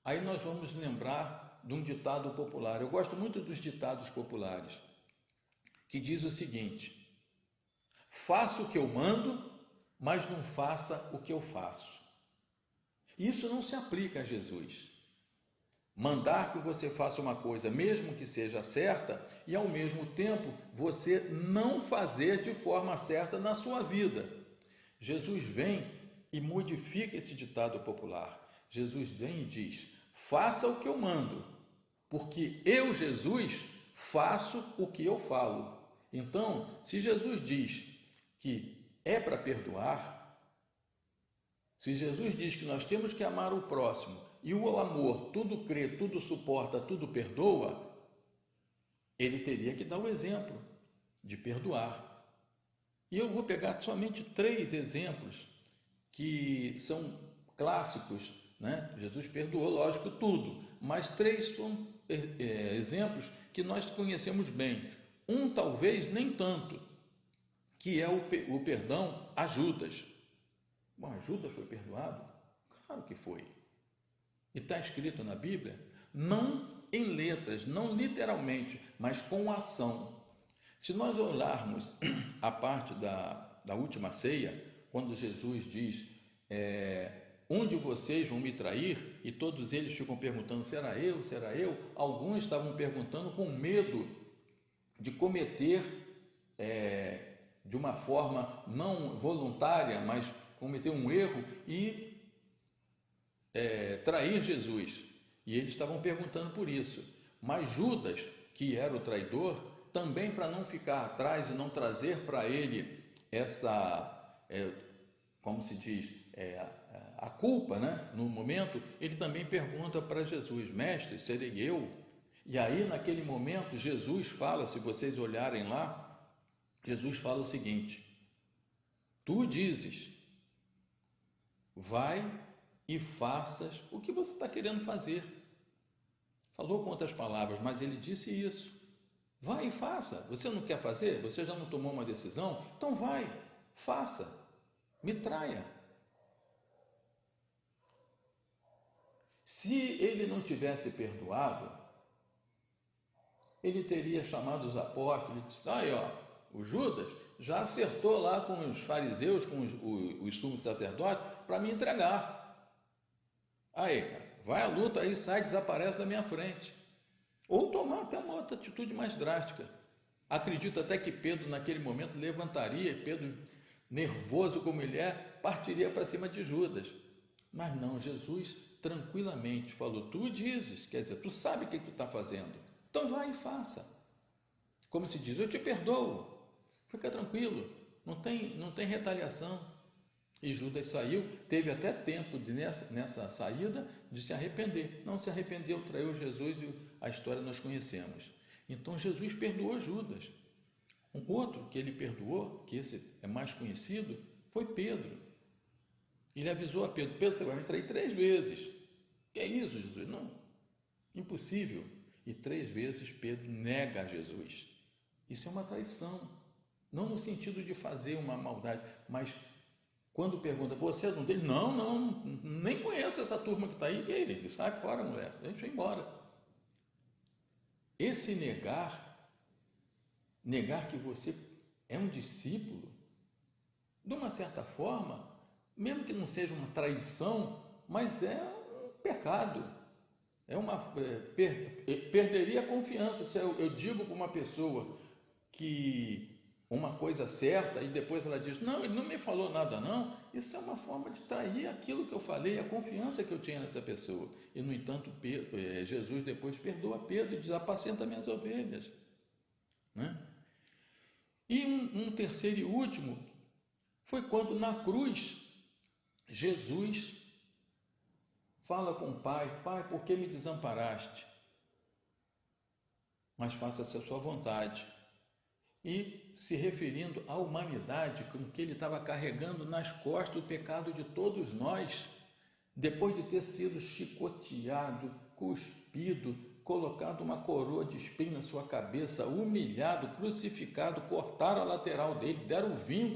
aí nós vamos lembrar de um ditado popular. Eu gosto muito dos ditados populares, que diz o seguinte: faça o que eu mando, mas não faça o que eu faço. Isso não se aplica a Jesus. Mandar que você faça uma coisa, mesmo que seja certa, e ao mesmo tempo você não fazer de forma certa na sua vida. Jesus vem e modifica esse ditado popular. Jesus vem e diz: faça o que eu mando, porque eu, Jesus, faço o que eu falo. Então, se Jesus diz que é para perdoar, se Jesus diz que nós temos que amar o próximo, e o amor tudo crê, tudo suporta, tudo perdoa, ele teria que dar o exemplo de perdoar. E eu vou pegar somente 3 exemplos que são clássicos, né? Jesus perdoou, lógico, tudo, mas 3 são exemplos que nós conhecemos bem. Um talvez nem tanto, que é o perdão a Judas. Bom, Judas foi perdoado? Claro que foi. E está escrito na Bíblia, não em letras, não literalmente, mas com ação. Se nós olharmos a parte da última ceia, quando Jesus diz, um de vocês vão me trair, e todos eles ficam perguntando, será eu, será eu? Alguns estavam perguntando com medo de cometer, de uma forma não voluntária, mas cometer um erro e trair Jesus, e eles estavam perguntando por isso. Mas Judas, que era o traidor, também para não ficar atrás e não trazer para ele essa, como se diz, a culpa, né? No momento, ele também pergunta para Jesus: mestre, serei eu? E aí naquele momento Jesus fala, se vocês olharem lá, Jesus fala o seguinte: tu dizes, vai e faças o que você está querendo fazer. Falou com outras palavras, mas ele disse isso. Vai e faça. Você não quer fazer? Você já não tomou uma decisão? Então vai, faça. Me traia. Se ele não tivesse perdoado, ele teria chamado os apóstolos e disse: aí, ó, o Judas já acertou lá com os fariseus, com os sumos sacerdotes, para me entregar. Aí, cara, vai à luta aí, sai, desaparece da minha frente. Ou tomar até uma outra atitude mais drástica. Acredito até que Pedro, naquele momento, levantaria, Pedro, nervoso como ele é, partiria para cima de Judas. Mas não, Jesus tranquilamente falou: tu dizes, quer dizer, tu sabe o que tu está fazendo, então vai e faça. Como se diz, eu te perdoo, fica tranquilo, não tem retaliação. E Judas saiu, teve até tempo nessa saída de se arrepender. Não se arrependeu, traiu Jesus e a história nós conhecemos. Então Jesus perdoou Judas. Um outro que ele perdoou, que esse é mais conhecido, foi Pedro. Ele avisou a Pedro: Pedro, você vai me trair 3 vezes. Que é isso, Jesus? Não, impossível. E 3 vezes Pedro nega a Jesus. Isso é uma traição. Não no sentido de fazer uma maldade, mas quando pergunta: você é um deles? Não, nem conheço essa turma que está aí. Que é isso? Sai fora, mulher, deixa eu ir embora. Esse negar que você é um discípulo, de uma certa forma, mesmo que não seja uma traição, mas é um pecado, perderia a confiança. Se eu digo para uma pessoa que uma coisa certa e depois ela diz: não, ele não me falou nada não, isso é uma forma de trair aquilo que eu falei, a confiança que eu tinha nessa pessoa. E no entanto Jesus depois perdoa Pedro e diz: apacenta minhas ovelhas, né? E um terceiro e último foi quando na cruz Jesus fala com o Pai: Pai, por que me desamparaste? Mas faça-se a sua vontade. E se referindo à humanidade, com que ele estava carregando nas costas o pecado de todos nós, depois de ter sido chicoteado, cuspido, colocado uma coroa de espinho na sua cabeça, humilhado, crucificado, cortaram a lateral dele, deram vinho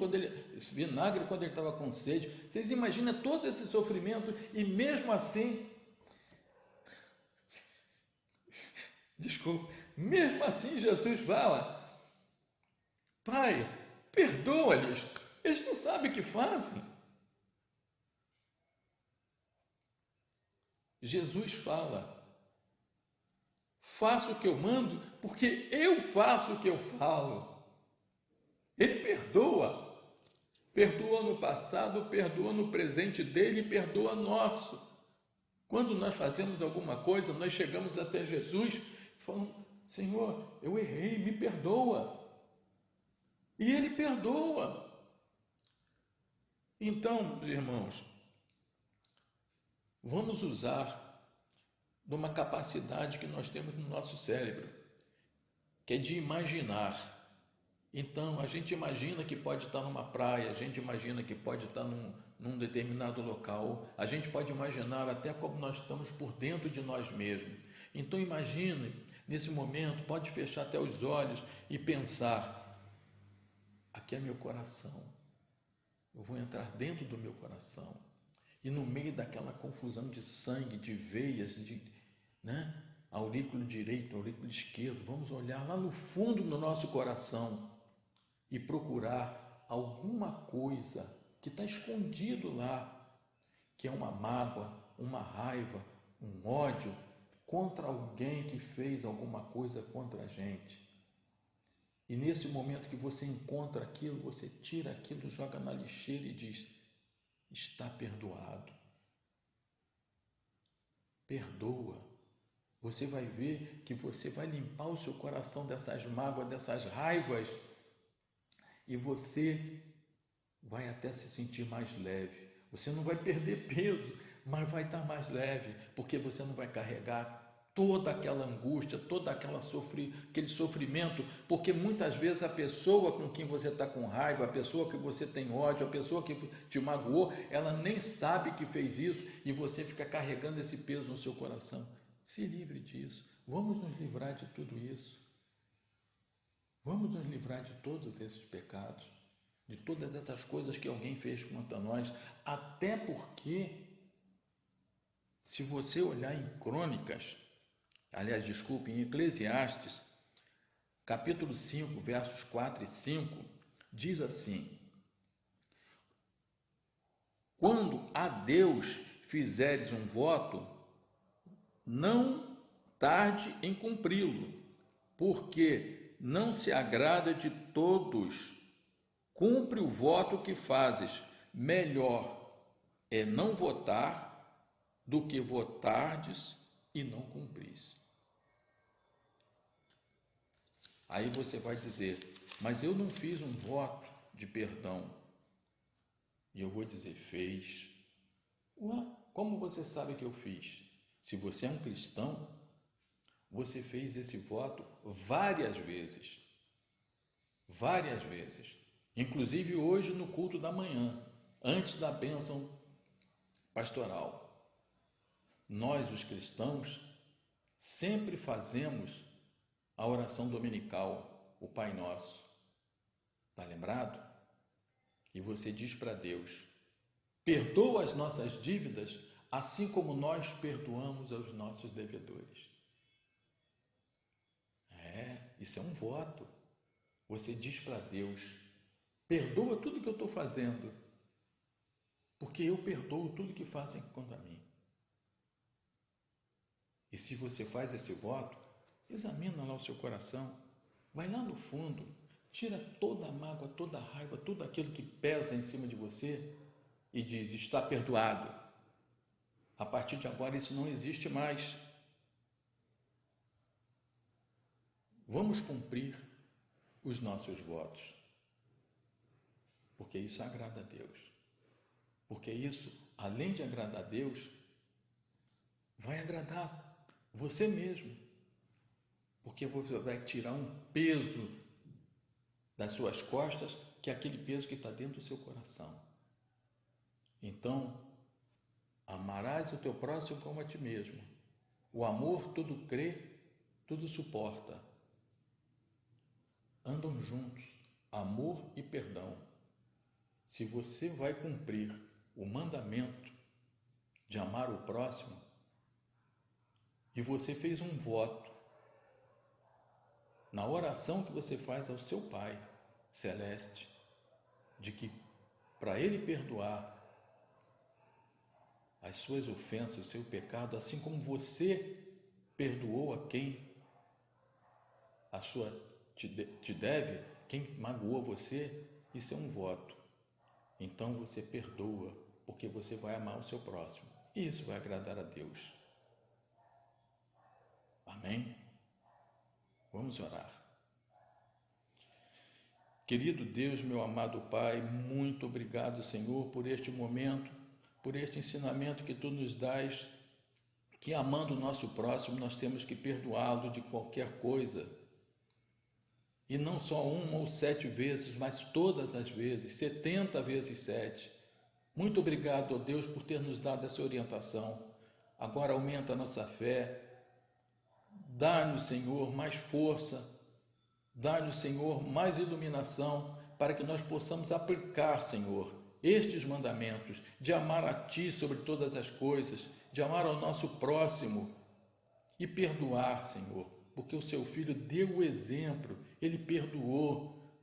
vinagre quando ele estava com sede. Vocês imaginam todo esse sofrimento e mesmo assim, mesmo assim Jesus fala: Pai, perdoa-lhes, eles não sabem o que fazem. Jesus fala: faço o que eu mando, porque eu faço o que eu falo. Ele perdoa no passado, perdoa no presente dele e perdoa nosso. Quando nós fazemos alguma coisa, nós chegamos até Jesus e falamos: Senhor, eu errei, me perdoa. E ele perdoa. Então, meus irmãos, vamos usar de uma capacidade que nós temos no nosso cérebro, que é de imaginar. Então, a gente imagina que pode estar numa praia, a gente imagina que pode estar num determinado local, a gente pode imaginar até como nós estamos por dentro de nós mesmos. Então, imagine, nesse momento, pode fechar até os olhos e pensar: aqui é meu coração, eu vou entrar dentro do meu coração, e no meio daquela confusão de sangue, de veias, aurículo direito, aurículo esquerdo, vamos olhar lá no fundo do nosso coração e procurar alguma coisa que está escondido lá, que é uma mágoa, uma raiva, um ódio contra alguém que fez alguma coisa contra a gente. E nesse momento que você encontra aquilo, você tira aquilo, joga na lixeira e diz: está perdoado. Perdoa. Você vai ver que você vai limpar o seu coração dessas mágoas, dessas raivas, e você vai até se sentir mais leve. Você não vai perder peso, mas vai estar mais leve, porque você não vai carregar toda aquela angústia, aquele sofrimento, porque muitas vezes a pessoa com quem você está com raiva, a pessoa que você tem ódio, a pessoa que te magoou, ela nem sabe que fez isso e você fica carregando esse peso no seu coração. Se livre disso, Vamos nos livrar de tudo isso. Vamos nos livrar de todos esses pecados, de todas essas coisas que alguém fez contra nós, até porque, se você olhar em Crônicas, aliás, desculpe, em Eclesiastes, capítulo 5, versos 4 e 5, diz assim: quando a Deus fizeres um voto, não tarde em cumpri-lo, porque não se agrada de todos. Cumpre o voto que fazes. Melhor é não votar do que votardes e não cumpris. Aí você vai dizer, mas eu não fiz um voto de perdão. E eu vou dizer, fez. Ué, como você sabe que eu fiz? Se você é um cristão, você fez esse voto várias vezes. Várias vezes. Inclusive hoje no culto da manhã, antes da bênção pastoral. Nós, os cristãos, sempre fazemos a oração dominical, o Pai Nosso. Está lembrado? E você diz para Deus, perdoa as nossas dívidas, assim como nós perdoamos aos nossos devedores. Isso é um voto. Você diz para Deus, perdoa tudo que eu estou fazendo, porque eu perdoo tudo que fazem contra mim. E se você faz esse voto, examina lá o seu coração, vai lá no fundo, tira toda a mágoa, toda a raiva, tudo aquilo que pesa em cima de você e diz, está perdoado. A partir de agora isso não existe mais. Vamos cumprir os nossos votos, porque isso agrada a Deus. Porque isso, além de agradar a Deus, vai agradar você mesmo, porque você vai tirar um peso das suas costas, que é aquele peso que está dentro do seu coração. Então, amarás o teu próximo como a ti mesmo. O amor tudo crê, tudo suporta. Andam juntos, amor e perdão. Se você vai cumprir o mandamento de amar o próximo, e você fez um voto, na oração que você faz ao seu Pai Celeste, de que para Ele perdoar as suas ofensas, o seu pecado, assim como você perdoou a quem te deve, quem magoou você, isso é um voto. Então você perdoa, porque você vai amar o seu próximo. E isso vai agradar a Deus. Amém? Vamos orar. Querido Deus, meu amado Pai, muito obrigado, Senhor, por este momento, por este ensinamento que Tu nos dás, que amando o nosso próximo, nós temos que perdoá-lo de qualquer coisa. E não só 1 ou 7 vezes, mas todas as vezes, 70 vezes 7. Muito obrigado, ó Deus, por ter nos dado essa orientação. Agora aumenta a nossa fé. Dá-nos, Senhor, mais força. Dá-nos, Senhor, mais iluminação para que nós possamos aplicar, Senhor, estes mandamentos de amar a Ti sobre todas as coisas, de amar ao nosso próximo e perdoar, Senhor, porque o Seu Filho deu o exemplo, Ele perdoou.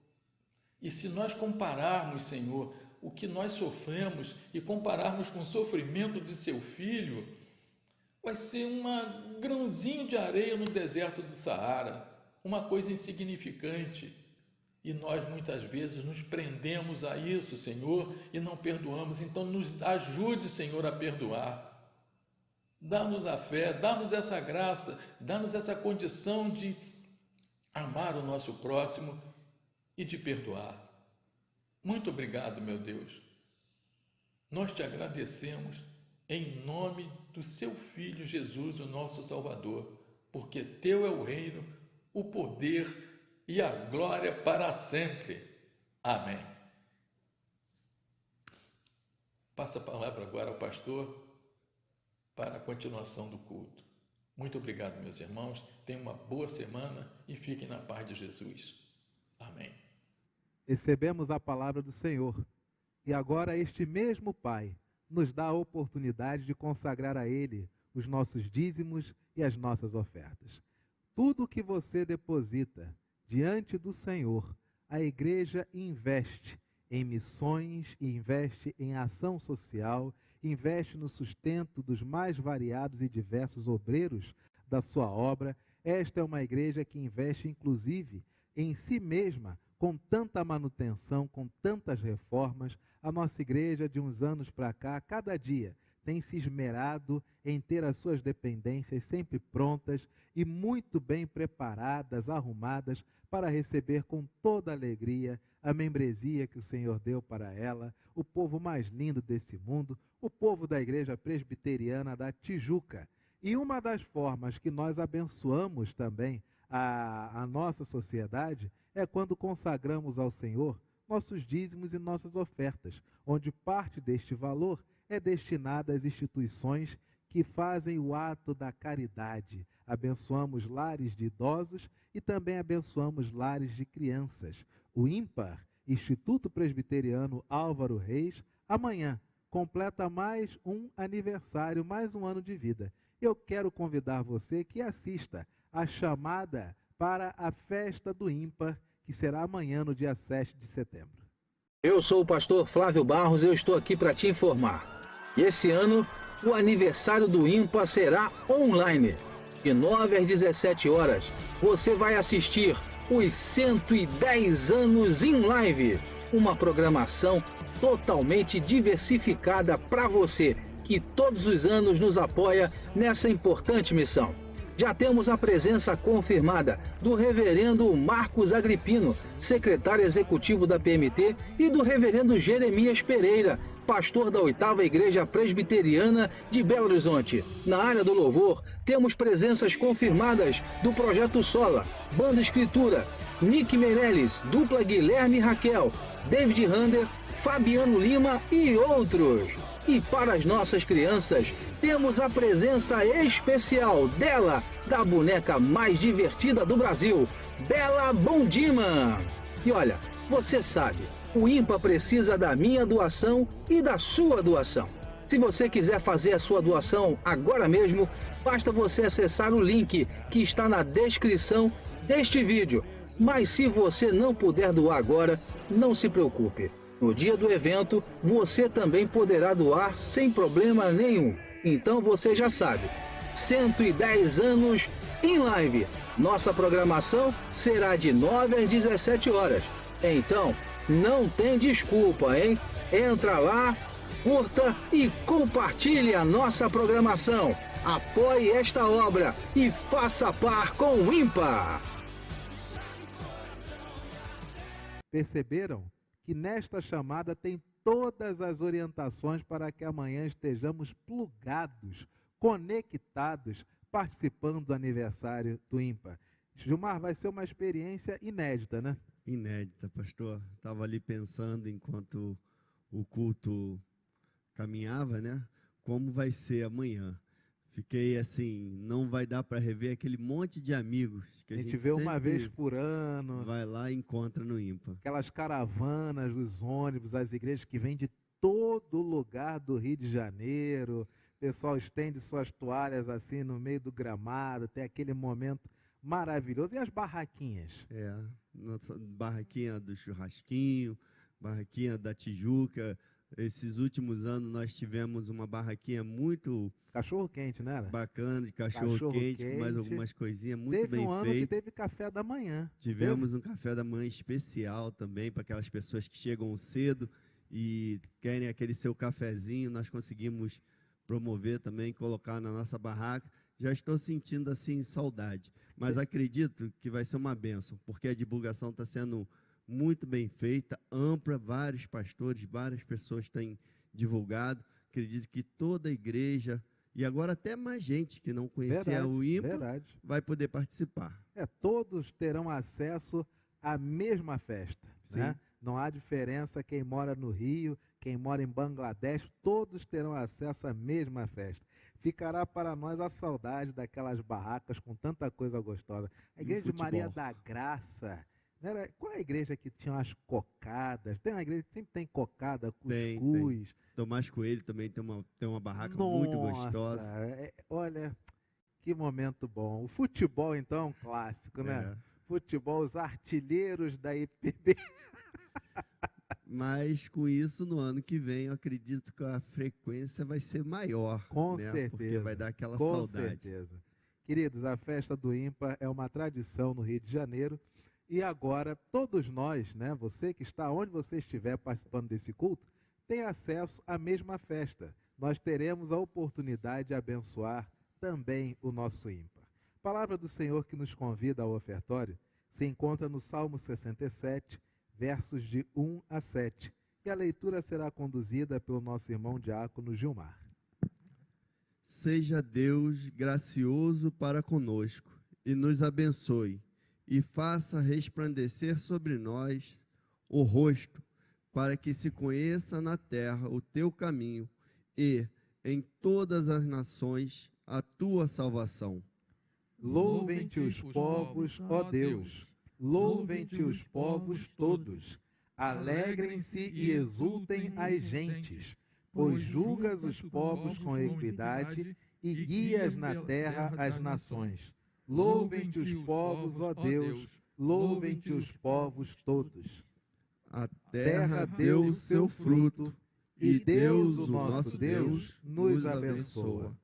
E se nós compararmos, Senhor, o que nós sofremos e compararmos com o sofrimento de Seu Filho, vai ser um grãozinho de areia no deserto do Saara, uma coisa insignificante. E nós muitas vezes nos prendemos a isso, Senhor, e não perdoamos. Então nos ajude, Senhor, a perdoar. Dá-nos a fé, dá-nos essa graça, dá-nos essa condição de amar o nosso próximo e de perdoar. Muito obrigado, meu Deus. Nós te agradecemos em nome do Seu Filho Jesus, o nosso Salvador, porque Teu é o reino, o poder e a glória para sempre. Amém. Passa a palavra agora ao pastor para a continuação do culto. Muito obrigado, meus irmãos. Tenham uma boa semana e fiquem na paz de Jesus. Amém. Recebemos a palavra do Senhor. E agora este mesmo Pai nos dá a oportunidade de consagrar a Ele os nossos dízimos e as nossas ofertas. Tudo que você deposita diante do Senhor, a igreja investe em missões, investe em ação social, investe no sustento dos mais variados e diversos obreiros da sua obra. Esta é uma igreja que investe, inclusive, em si mesma, com tanta manutenção, com tantas reformas. A nossa igreja, de uns anos para cá, cada dia tem se esmerado em ter as suas dependências sempre prontas e muito bem preparadas, arrumadas, para receber com toda alegria a membresia que o Senhor deu para ela, o povo mais lindo desse mundo, o povo da Igreja Presbiteriana da Tijuca. E uma das formas que nós abençoamos também a nossa sociedade é quando consagramos ao Senhor nossos dízimos e nossas ofertas, onde parte deste valor é destinada às instituições que fazem o ato da caridade. Abençoamos lares de idosos e também abençoamos lares de crianças. O IMPAR, Instituto Presbiteriano Álvaro Reis, amanhã completa mais um aniversário, mais um ano de vida. Eu quero convidar você que assista a chamada para a festa do IMPAR, que será amanhã, no dia 7 de setembro. Eu sou o pastor Flávio Barros, eu estou aqui para te informar. Esse ano, o aniversário do IMPAR será online. De 9 às 17 horas, você vai assistir os 110 anos em live. Uma programação totalmente diversificada para você, que todos os anos nos apoia nessa importante missão. Já temos a presença confirmada do reverendo Marcos Agripino, secretário executivo da PMT, e do reverendo Jeremias Pereira, pastor da 8ª Igreja Presbiteriana de Belo Horizonte. Na área do louvor, temos presenças confirmadas do Projeto Sola, Banda Escritura, Nick Meirelles, Dupla Guilherme e Raquel, David Rander, Fabiano Lima e outros. E para as nossas crianças, temos a presença especial dela, da boneca mais divertida do Brasil, Bela Bondima. E olha, você sabe, o IMPAR precisa da minha doação e da sua doação. Se você quiser fazer a sua doação agora mesmo, basta você acessar o link que está na descrição deste vídeo. Mas se você não puder doar agora, não se preocupe. No dia do evento, você também poderá doar sem problema nenhum. Então você já sabe, 110 anos em live. Nossa programação será de 9 às 17 horas. Então, não tem desculpa, hein? Entra lá, curta e compartilhe a nossa programação. Apoie esta obra e faça par com o IMPAR. Perceberam que nesta chamada tem todas as orientações para que amanhã estejamos plugados, conectados, participando do aniversário do IMPAR. Gilmar, vai ser uma experiência inédita, né? Inédita, pastor. Estava ali pensando enquanto o culto caminhava, né? Como vai ser amanhã. Fiquei assim, não vai dar para rever aquele monte de amigos que a gente vê uma vez por ano. Vai lá e encontra no IMPAR. Aquelas caravanas dos ônibus, as igrejas que vêm de todo lugar do Rio de Janeiro. O pessoal estende suas toalhas assim no meio do gramado, tem aquele momento maravilhoso. E as barraquinhas? Nossa barraquinha do churrasquinho, barraquinha da Tijuca. Esses últimos anos nós tivemos uma barraquinha muito... Cachorro-quente, não era? Bacana, de cachorro-quente, com mais algumas coisinhas muito bem feitas. Teve um ano que teve café da manhã. Tivemos um café da manhã especial também, para aquelas pessoas que chegam cedo e querem aquele seu cafezinho. Nós conseguimos promover também, colocar na nossa barraca. Já estou sentindo assim saudade, mas acredito que vai ser uma bênção, porque a divulgação está sendo muito bem feita, ampla, vários pastores, várias pessoas têm divulgado. Acredito que toda a igreja, e agora até mais gente que não conhecia o IMPAR, vai poder participar. Todos terão acesso à mesma festa, né? Não há diferença quem mora no Rio, quem mora em Bangladesh, todos terão acesso à mesma festa. Ficará para nós a saudade daquelas barracas com tanta coisa gostosa. A igreja de Maria da Graça, não era, qual é a igreja que tinha umas cocadas? Tem uma igreja que sempre tem cocada, cuscuz. Tem. Tomás Coelho também tem uma barraca muito gostosa. Olha, que momento bom. O futebol, então, é um clássico, né? Futebol, os artilheiros da IPB. Mas com isso, no ano que vem, eu acredito que a frequência vai ser maior. Com né? certeza. Porque vai dar aquela com saudade. Certeza. Queridos, a festa do ímpar é uma tradição no Rio de Janeiro. E agora, todos nós, né? Você que está onde você estiver participando desse culto, tem acesso à mesma festa. Nós teremos a oportunidade de abençoar também o nosso ímpar. A palavra do Senhor que nos convida ao ofertório se encontra no Salmo 67, versos de 1 a 7. E a leitura será conduzida pelo nosso irmão diácono Gilmar. Seja Deus gracioso para conosco e nos abençoe, e faça resplandecer sobre nós o rosto, para que se conheça na terra o teu caminho e em todas as nações a tua salvação. Louvem-te os povos, ó Deus, louvem-te os povos todos, alegrem-se e exultem as gentes, pois julgas os povos com equidade e guias na terra as nações. Louvem-te os povos, ó Deus, louvem-te os povos todos. A terra deu o seu fruto, e Deus, o nosso Deus, nos abençoa.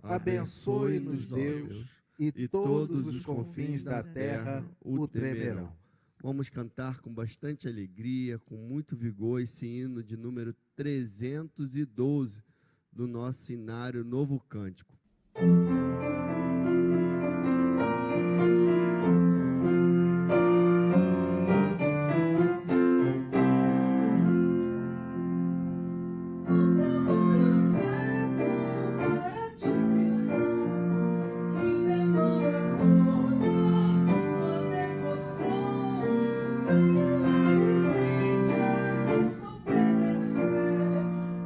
Abençoe-nos, Deus, e todos os confins da terra o temerão. Vamos cantar com bastante alegria, com muito vigor, esse hino de número 312 do nosso Inário Novo Cântico.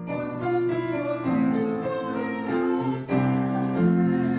Pois só tua mente poderá fazer.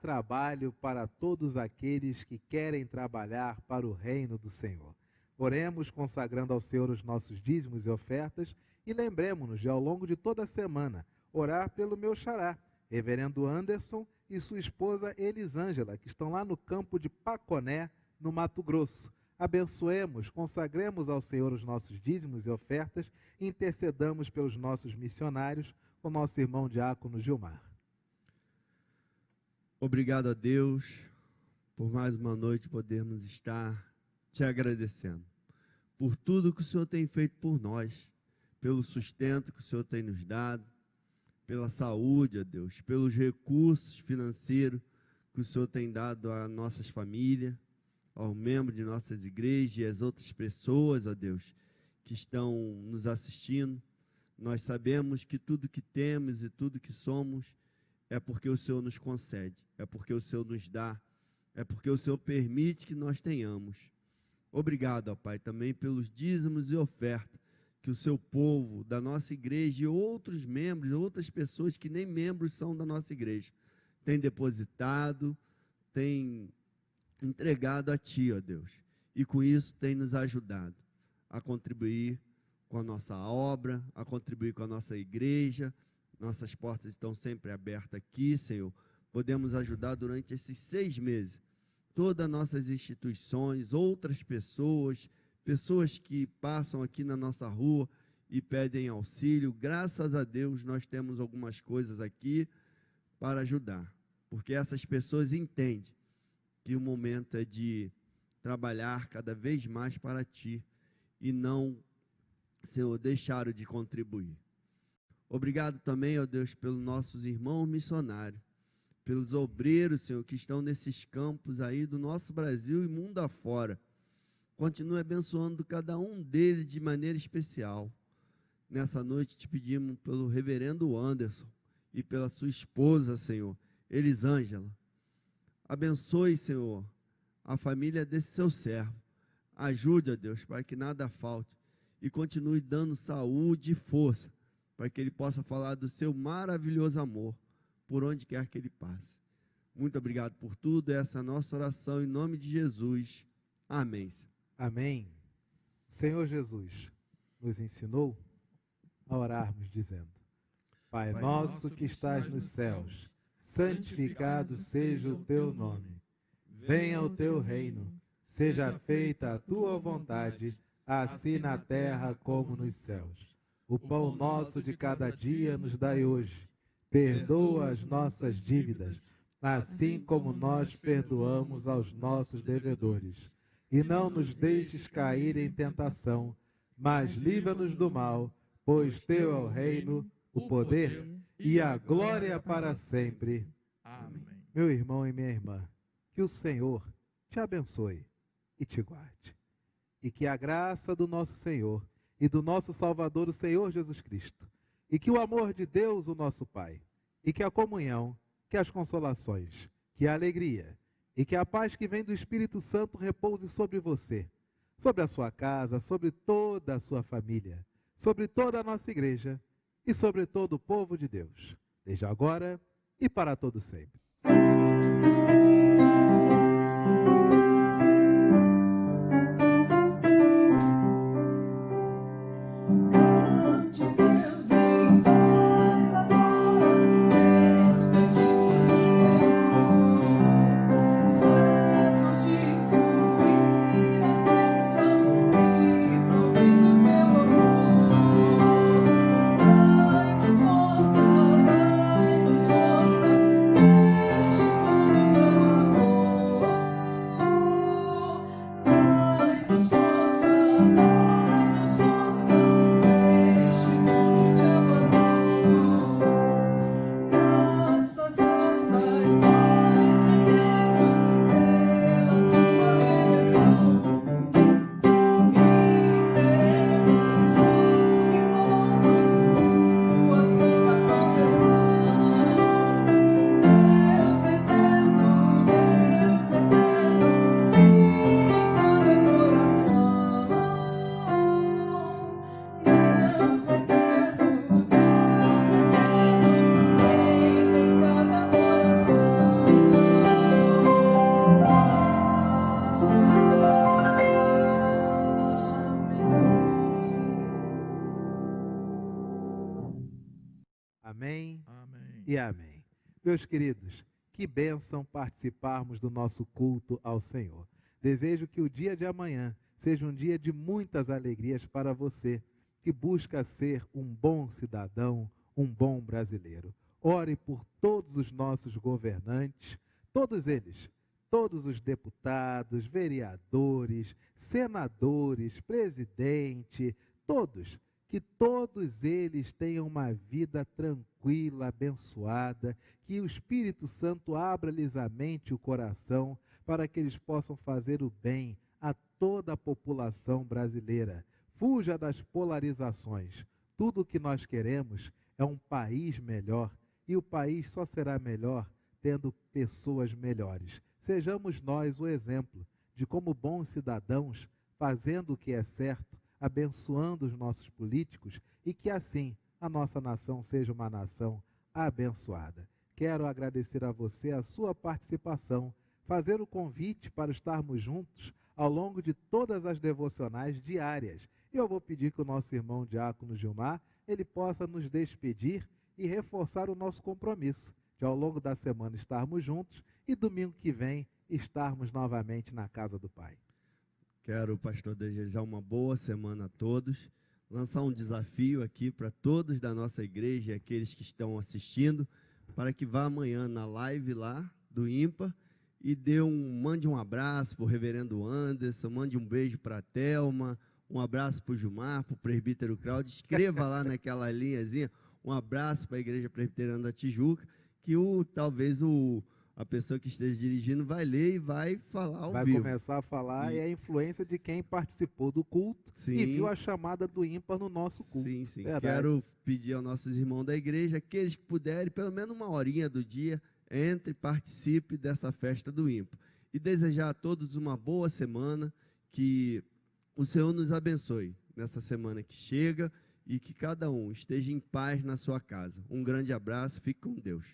trabalho para todos aqueles que querem trabalhar para o reino do Senhor. Oremos consagrando ao Senhor os nossos dízimos e ofertas e lembremos-nos de, ao longo de toda a semana, orar pelo meu xará, reverendo Anderson e sua esposa Elisângela, que estão lá no campo de Paconé, no Mato Grosso. Abençoemos, consagremos ao Senhor os nossos dízimos e ofertas e intercedamos pelos nossos missionários, com nosso irmão diácono Gilmar. Obrigado a Deus por mais uma noite podermos estar te agradecendo por tudo que o Senhor tem feito por nós, pelo sustento que o Senhor tem nos dado, pela saúde, ó Deus, pelos recursos financeiros que o Senhor tem dado às nossas famílias, aos membros de nossas igrejas e às outras pessoas, ó Deus, que estão nos assistindo. Nós sabemos que tudo que temos e tudo que somos é porque o Senhor nos concede, é porque o Senhor nos dá, é porque o Senhor permite que nós tenhamos. Obrigado, ó Pai, também pelos dízimos e ofertas que o seu povo, da nossa igreja e outros membros, outras pessoas que nem membros são da nossa igreja, têm depositado, têm entregado a Ti, ó Deus, e com isso tem nos ajudado a contribuir com a nossa obra, a contribuir com a nossa igreja. Nossas portas estão sempre abertas aqui, Senhor. Podemos ajudar durante esses 6 meses todas as nossas instituições, outras pessoas, pessoas que passam aqui na nossa rua e pedem auxílio. Graças a Deus nós temos algumas coisas aqui para ajudar, porque essas pessoas entendem que o momento é de trabalhar cada vez mais para Ti e não, Senhor, deixaram de contribuir. Obrigado também, ó Deus, pelos nossos irmãos missionários, pelos obreiros, Senhor, que estão nesses campos aí do nosso Brasil e mundo afora. Continue abençoando cada um deles de maneira especial. Nessa noite te pedimos pelo reverendo Anderson e pela sua esposa, Senhor, Elisângela. Abençoe, Senhor, a família desse seu servo. Ajude, ó Deus, para que nada falte e continue dando saúde e força para que ele possa falar do seu maravilhoso amor por onde quer que ele passe. Muito obrigado por tudo. Essa é a nossa oração em nome de Jesus. Amém. Amém. O Senhor Jesus nos ensinou a orarmos dizendo: Pai nosso que estás nos céus, santificado seja o teu nome. Venha o teu reino, seja feita a tua vontade, assim na terra como nos céus. O pão nosso de cada dia nos dai hoje. Perdoa as nossas dívidas, assim como nós perdoamos aos nossos devedores. E não nos deixes cair em tentação, mas livra-nos do mal, pois teu é o reino, o poder e a glória para sempre. Amém. Meu irmão e minha irmã, que o Senhor te abençoe e te guarde. E que a graça do nosso Senhor e do nosso Salvador, o Senhor Jesus Cristo, e que o amor de Deus, o nosso Pai, e que a comunhão, que as consolações, que a alegria, e que a paz que vem do Espírito Santo repouse sobre você, sobre a sua casa, sobre toda a sua família, sobre toda a nossa igreja e sobre todo o povo de Deus, desde agora e para todo sempre. Dai-nos força, dai-nos força, este Amém. Amém. E amém. Meus queridos, que bênção participarmos do nosso culto ao Senhor. Desejo que o dia de amanhã seja um dia de muitas alegrias para você, que busca ser um bom cidadão, um bom brasileiro. Ore por todos os nossos governantes, todos eles, todos os deputados, vereadores, senadores, presidente, todos, que todos eles tenham uma vida tranquila, abençoada, que o Espírito Santo abra-lhes a mente e o coração para que eles possam fazer o bem a toda a população brasileira. Fuja das polarizações. Tudo o que nós queremos é um país melhor, e o país só será melhor tendo pessoas melhores. Sejamos nós o exemplo de como bons cidadãos, fazendo o que é certo, abençoando os nossos políticos, e que assim a nossa nação seja uma nação abençoada. Quero agradecer a você a sua participação, fazer o convite para estarmos juntos ao longo de todas as devocionais diárias. E eu vou pedir que o nosso irmão diácono Gilmar, ele possa nos despedir e reforçar o nosso compromisso de ao longo da semana estarmos juntos e domingo que vem estarmos novamente na casa do Pai. Quero, pastor, desejar uma boa semana a todos, lançar um desafio aqui para todos da nossa igreja e aqueles que estão assistindo, para que vá amanhã na live lá do IMPA e mande um abraço para o reverendo Anderson, mande um beijo para a Thelma, um abraço para o Gilmar, para o presbítero Claudio, escreva lá naquela linhazinha, um abraço para a Igreja Presbiteriana da Tijuca, que talvez a pessoa que esteja dirigindo vai ler e vai falar ao vivo. Vai começar a falar e a influência de quem participou do culto e viu a chamada do ímpar no nosso culto. Sim, sim. Verdade. Quero pedir aos nossos irmãos da igreja, aqueles que puderem, pelo menos uma horinha do dia, entre e participe dessa festa do ímpar. E desejar a todos uma boa semana, que o Senhor nos abençoe nessa semana que chega e que cada um esteja em paz na sua casa. Um grande abraço, fique com Deus.